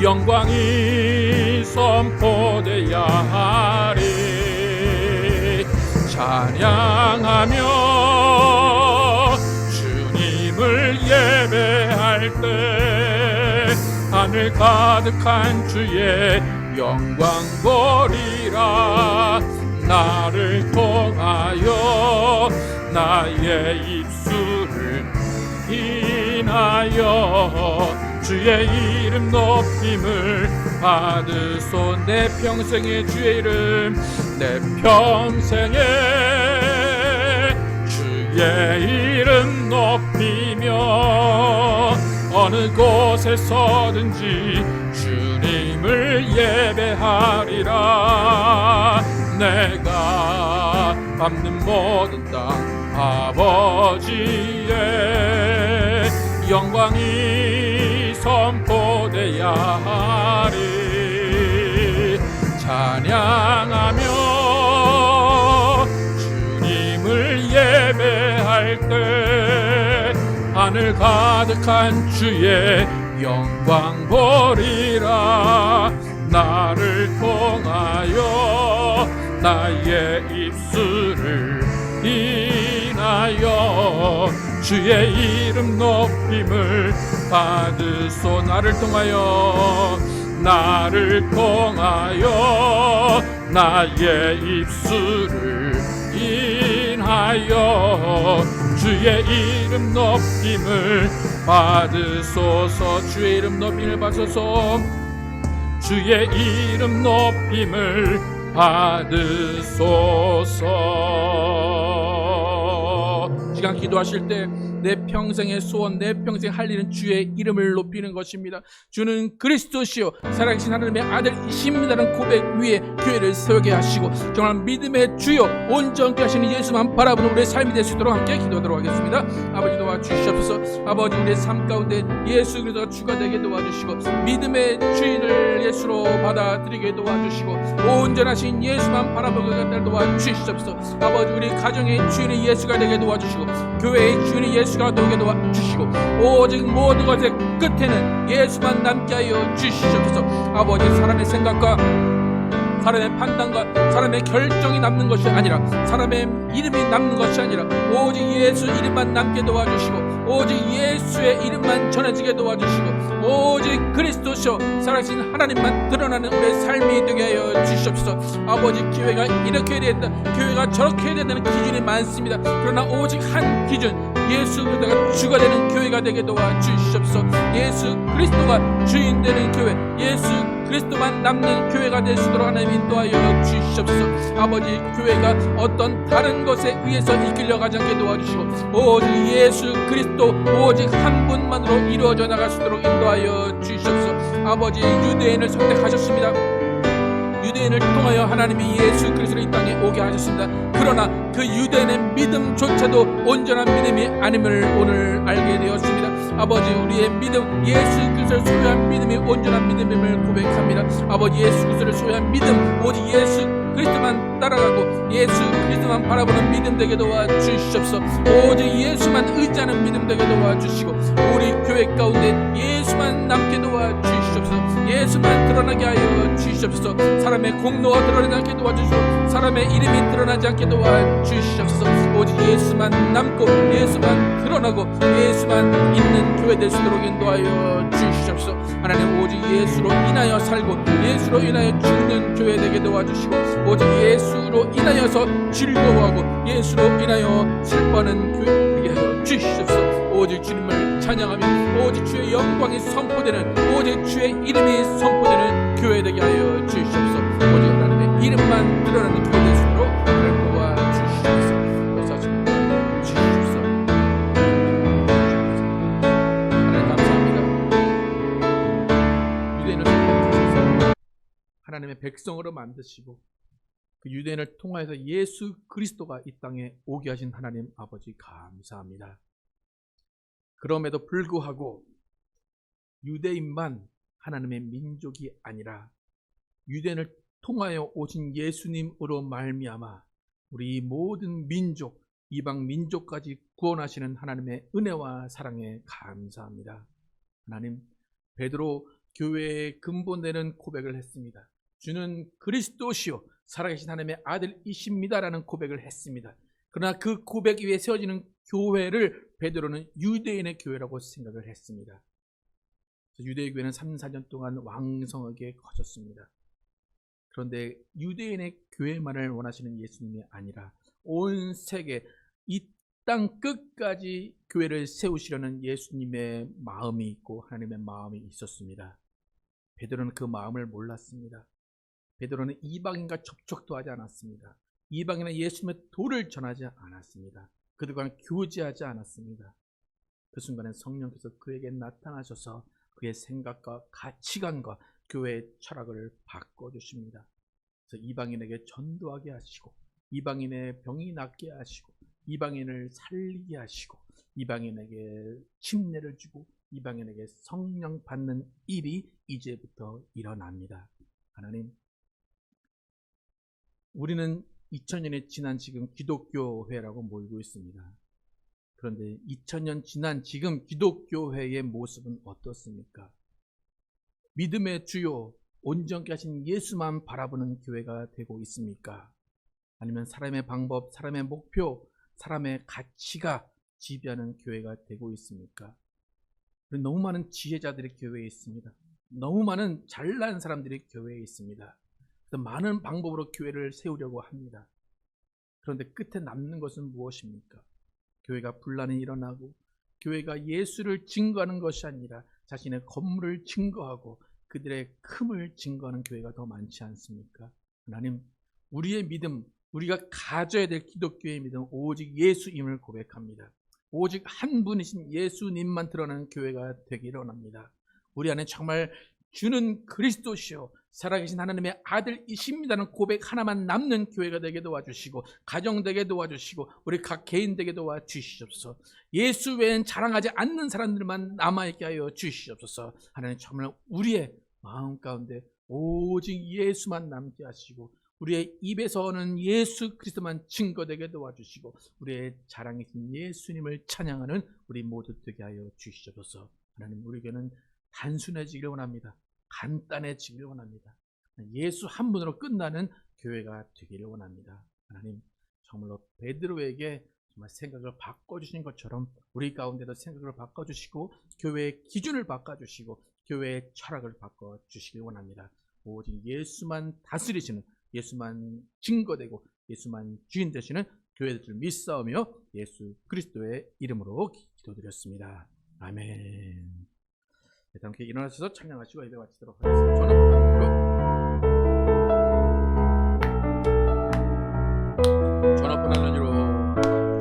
S1: 영광이 선포되어야 하리. 찬양하며 주님을 예배할 때 하늘 가득한 주의 영광 보리라. 나를 통하여 나의 입술을 인하여 주의 이름 높임을 받으소. 내 평생에 주의 이름 내 평생에 주의
S2: 주의 이름 높이며 어느 곳에서든지 주님을 예배하리라. 내가 밟는 모든 땅 아버지의 영광이 선포되야 하리. 찬양하며 주님을 예배할 때 하늘 가득한 주의 영광 보리라. 나를 통하여 나의 입술을 인하여 주의 이름 높임을 받으소. 나를 통하여 나의 입술을 인하여 주의 이름 높임을 받으소서. 주의 이름 높임을 받으소서. 주의 이름 높임을 받으소서. 시간 기도하실 때 내 평생의 소원, 내 평생 할 일은 주의 이름을 높이는 것입니다. 주는 그리스도시요 살아계신 하나님의 아들이십니다라는 고백 위에 교회를 세우게 하시고 정말 믿음의 주요 온전케 하시는 예수만 바라보는 우리의 삶이 될 수 있도록 함께 기도하도록 하겠습니다. 아버지 도와주시옵소서. 아버지 우리의 삶 가운데 예수 그리스도가 주가 되게 도와주시고 믿음의 주인을 예수로 받아들이게 도와주시고 온전하신 예수만 바라보게 도와주시옵소서. 아버지 우리 가정의 주인이 예수가 되게 도와주시고 교회의 주인이 예수가 되게 도와주시고 오직 모든 것의 끝에는 예수만 남게 하여 주시옵소서. 아버지 사람의 생각과 사람의 판단과 사람의 결정이 남는 것이 아니라 사람의 이름이 남는 것이 아니라 오직 예수 이름만 남게 도와주시고 오직 예수의 이름만 전해지게 도와주시고 오직 그리스도시요 살아계신 하나님만 드러나는 우리의 삶이 되게 하여 주시옵소서. 아버지 교회가 이렇게 해야 된다, 교회가 저렇게 해야 된다는 기준이 많습니다. 그러나 오직 한 기준, 예수 그리스도가 주가 되는 교회가 되게 도와주시옵소서. 예수 그리스도가 주인 되는 교회, 예수 그리스도만 남는 교회가 될 수 있도록 하나님 인도하여 주시옵소서. 아버지 교회가 어떤 다른 것에 의해서 이끌려 가지 않게 도와주시고 오직 예수 그리스도 오직 한 분만으로 이루어져 나갈 수 있도록 인도하여 주시옵소서. 아버지 유대인을 선택하셨습니다. 유대인을 통하여 하나님이 예수 그리스도를 이 땅에 오게 하셨습니다. 그러나 그 유대인의 믿음조차도 온전한 믿음이 아님을 오늘 알게 되었습니다. 아버지 우리의 믿음, 예수 그리스도를 소유한 믿음이 온전한 믿음임을 고백합니다. 아버지 예수 그리스도를 소유한 믿음, 오직 예수 그리스도만 따라가고 예수 그리스도만 바라보는 믿음 되게 도와주시옵소서. 오직 예수만 의지하는 믿음 되게 도와주시고 우리 교회 가운데 예수만 남게 도와주시옵소서. 예수만 드러나게 하여 주시옵소서. 사람의 공로가 드러나지 않게 도와주시고 사람의 이름이 드러나지 않게 도와주시옵소서. 오직 예수만 남고 예수만 드러나고 예수만 있는 교회 될 수 있도록 인도하여 주시옵소서. 하나님 오직 예수로 인하여 살고 예수로 인하여 죽는 교회 되게 도와주시고 오직 예수로 인하여서 즐거워하고 예수로 인하여 슬퍼하는 교회 되게 하여 주시옵소서. 오직 주님을 찬양하며 오직 주의 영광이 선포되는 오직 주의 이름이 선포되는 교회 되게 하여 주시옵소서. 오직 하나님의 이름만 드러나는 교회 될 수 있도록 하나님 도와주시옵소서. 그래서 주시옵소서. 하나님 감사합니다. 유대인을 선택하셔서 하나님의 백성으로 만드시고 그 유대인을 통하여서 예수 그리스도가 이 땅에 오게 하신 하나님 아버지 감사합니다. 그럼에도 불구하고 유대인만 하나님의 민족이 아니라 유대인을 통하여 오신 예수님으로 말미암아 우리 모든 민족, 이방 민족까지 구원하시는 하나님의 은혜와 사랑에 감사합니다. 하나님, 베드로 교회의 근본되는 고백을 했습니다. 주는 그리스도시요 살아계신 하나님의 아들이십니다라는 고백을 했습니다. 그러나 그 고백 위에 세워지는 교회를 베드로는 유대인의 교회라고 생각을 했습니다. 유대의 교회는 3, 4년 동안 왕성하게 커졌습니다. 그런데 유대인의 교회만을 원하시는 예수님이 아니라 온 세계 이 땅 끝까지 교회를 세우시려는 예수님의 마음이 있고 하나님의 마음이 있었습니다. 베드로는 그 마음을 몰랐습니다. 베드로는 이방인과 접촉도 하지 않았습니다. 이방인은 예수님의 도를 전하지 않았습니다. 그들과 교제하지 않았습니다. 그 순간에 성령께서 그에게 나타나셔서 그의 생각과 가치관과 교회의 철학을 바꿔주십니다. 그래서 이방인에게 전도하게 하시고, 이방인의 병이 낫게 하시고, 이방인을 살리게 하시고, 이방인에게 침례를 주고, 이방인에게 성령 받는 일이 이제부터 일어납니다. 하나님, 우리는 2000년이 지난 지금 기독교회라고 모이고 있습니다. 그런데 2000년 지난 지금 기독교회의 모습은 어떻습니까? 믿음의 주요, 온전케 하신 예수만 바라보는 교회가 되고 있습니까? 아니면 사람의 방법, 사람의 목표, 사람의 가치가 지배하는 교회가 되고 있습니까? 너무 많은 지혜자들이 교회에 있습니다. 너무 많은 잘난 사람들이 교회에 있습니다. 그래서 많은 방법으로 교회를 세우려고 합니다. 그런데 끝에 남는 것은 무엇입니까? 교회가 분란이 일어나고, 교회가 예수를 증거하는 것이 아니라 자신의 건물을 증거하고 그들의 큼을 증거하는 교회가 더 많지 않습니까? 하나님, 우리의 믿음, 우리가 가져야 될 기독교의 믿음, 오직 예수임을 고백합니다. 오직 한 분이신 예수님만 드러나는 교회가 되기를 원합니다. 우리 안에 정말 주는 그리스도시요 살아계신 하나님의 아들이십니다는 고백 하나만 남는 교회가 되게 도와주시고, 가정 되게 도와주시고, 우리 각 개인 되게 도와주시옵소서. 예수 외엔 자랑하지 않는 사람들만 남아있게 하여 주시옵소서. 하나님, 정말 우리의 마음 가운데 오직 예수만 남게 하시고, 우리의 입에서는 예수 그리스도만 증거되게 도와주시고, 우리의 자랑이신 예수님을 찬양하는 우리 모두 되게 하여 주시옵소서. 하나님, 우리에게는 단순해지길 원합니다. 간단해지길 원합니다. 예수 한 분으로 끝나는 교회가 되기를 원합니다. 하나님, 정말로 베드로에게 정말 생각을 바꿔주신 것처럼 우리 가운데도 생각을 바꿔주시고, 교회의 기준을 바꿔주시고, 교회의 철학을 바꿔주시길 원합니다. 오직 예수만 다스리시는, 예수만 증거되고 예수만 주인 되시는 교회될 줄 믿사오며 예수 그리스도의 이름으로 기도드렸습니다. 아멘. 함께 일어나셔서 찬양하시고 예배 마치도록 하겠습니다.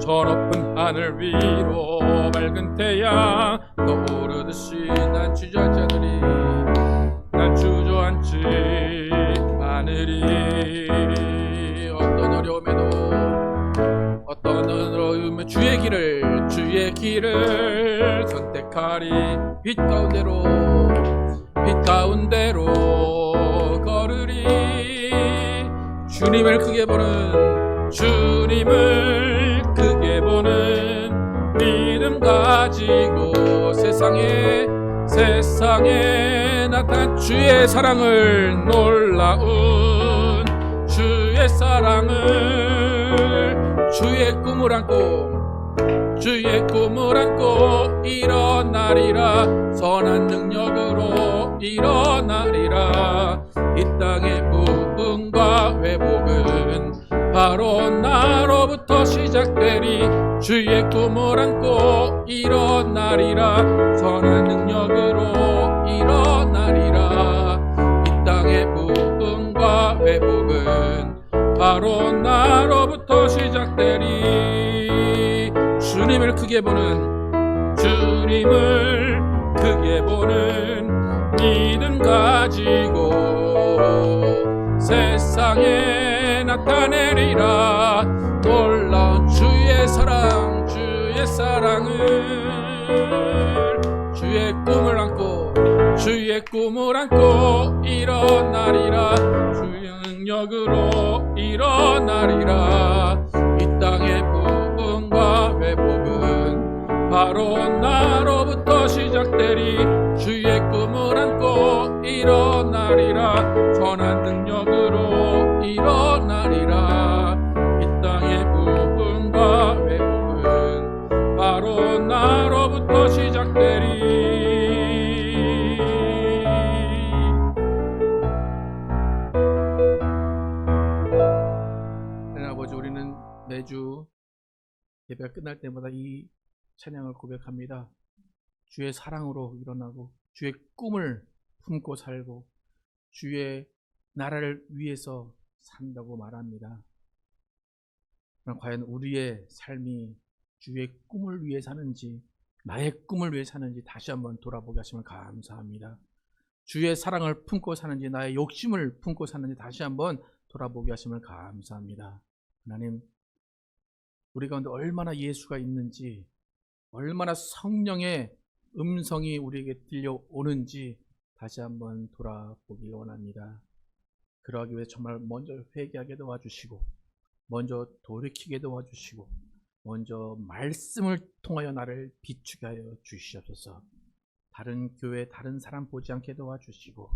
S2: 저 높은 하늘 위로 맑은 태양 떠오르듯이 난 주저앉지 않으리. 어떤 어려움에도 주의 길을 선택하리. 빛 가운데로 걸으리. 주님을 크게 보는 믿음 가지고 세상에 나타난 주의 사랑을, 놀라운 주의 사랑을, 주의 꿈을 안고 일어나리라. 선한 능력으로 일어나리라. 이 땅의 부흥과 회복은 바로 나로부터 시작되리. 주의 꿈을 안고 일어나리라. 선한 능력으로 일어나리라. 이 땅의 부흥과 회복은 바로 나로부터 시작되리. 주님을 크게 보는 믿음 가지고 세상에 나타내리라. 놀라운 주의 사랑을, 주의 꿈을 안고 일어나리라. 주의 능력으로 일어나리라. 이 땅의 부흥과 회복은 바로 나로부터 시작되리. 주의 꿈을 안고 일어나리라. 선한 능력으로 일어나리라. 이 땅의 부흥과 회복은 바로 나로부터 시작되리. 하나님 아버지, 우리는 매주 예배가 끝날 때마다 이 찬양을 고백합니다. 주의 사랑으로 일어나고, 주의 꿈을 품고 살고, 주의 나라를 위해서 산다고 말합니다. 그럼 과연 우리의 삶이 주의 꿈을 위해 사는지 나의 꿈을 위해 사는지 다시 한번 돌아보게 하시면 감사합니다. 주의 사랑을 품고 사는지 나의 욕심을 품고 사는지 다시 한번 돌아보게 하시면 감사합니다. 하나님, 우리 가운데 얼마나 예수가 있는지, 얼마나 성령의 음성이 우리에게 들려오는지 다시 한번 돌아보기 원합니다. 그러기 위해 정말 먼저 회개하게 도와주시고, 먼저 돌이키게 도와주시고, 먼저 말씀을 통하여 나를 비추게 하여 주시옵소서. 다른 교회, 다른 사람 보지 않게 도와주시고,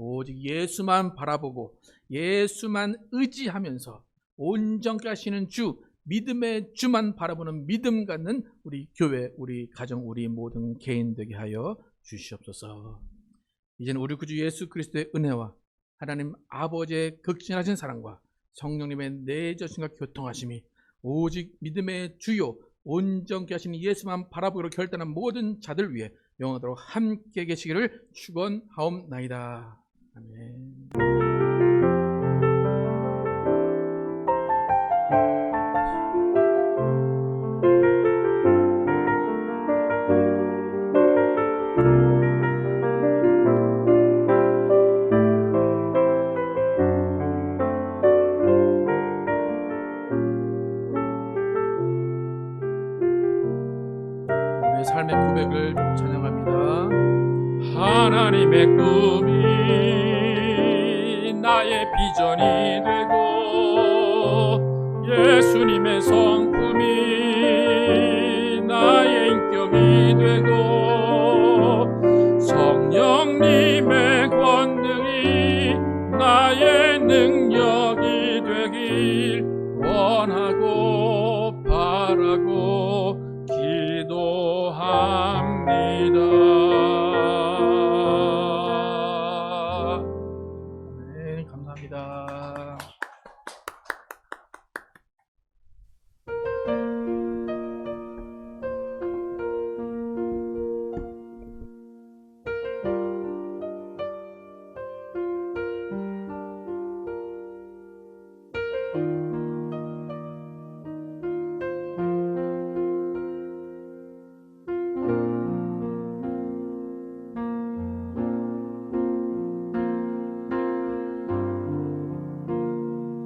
S2: 오직 예수만 바라보고 예수만 의지하면서 온전케 하시는 주, 믿음의 주만 바라보는 믿음 갖는 우리 교회, 우리 가정, 우리 모든 개인 되게 하여 주시옵소서. 이제는 우리 구주 예수 그리스도의 은혜와 하나님 아버지의 극진하신 사랑과 성령님의 내주심과 교통하심이 오직 믿음의 주요 온전케 하시는 예수만 바라보기로 결단한 모든 자들 위해 영원토록 함께 계시기를 축원하옵나이다. 아멘. 우리의 삶의 고백을 찬양합니다. 하나님의 꿈이 나의 비전이 되고 예수님의 성품이 나의 인격이 되고 성령님의 권능이 나의 능력이 되길 원하고 바라고 기도합니다.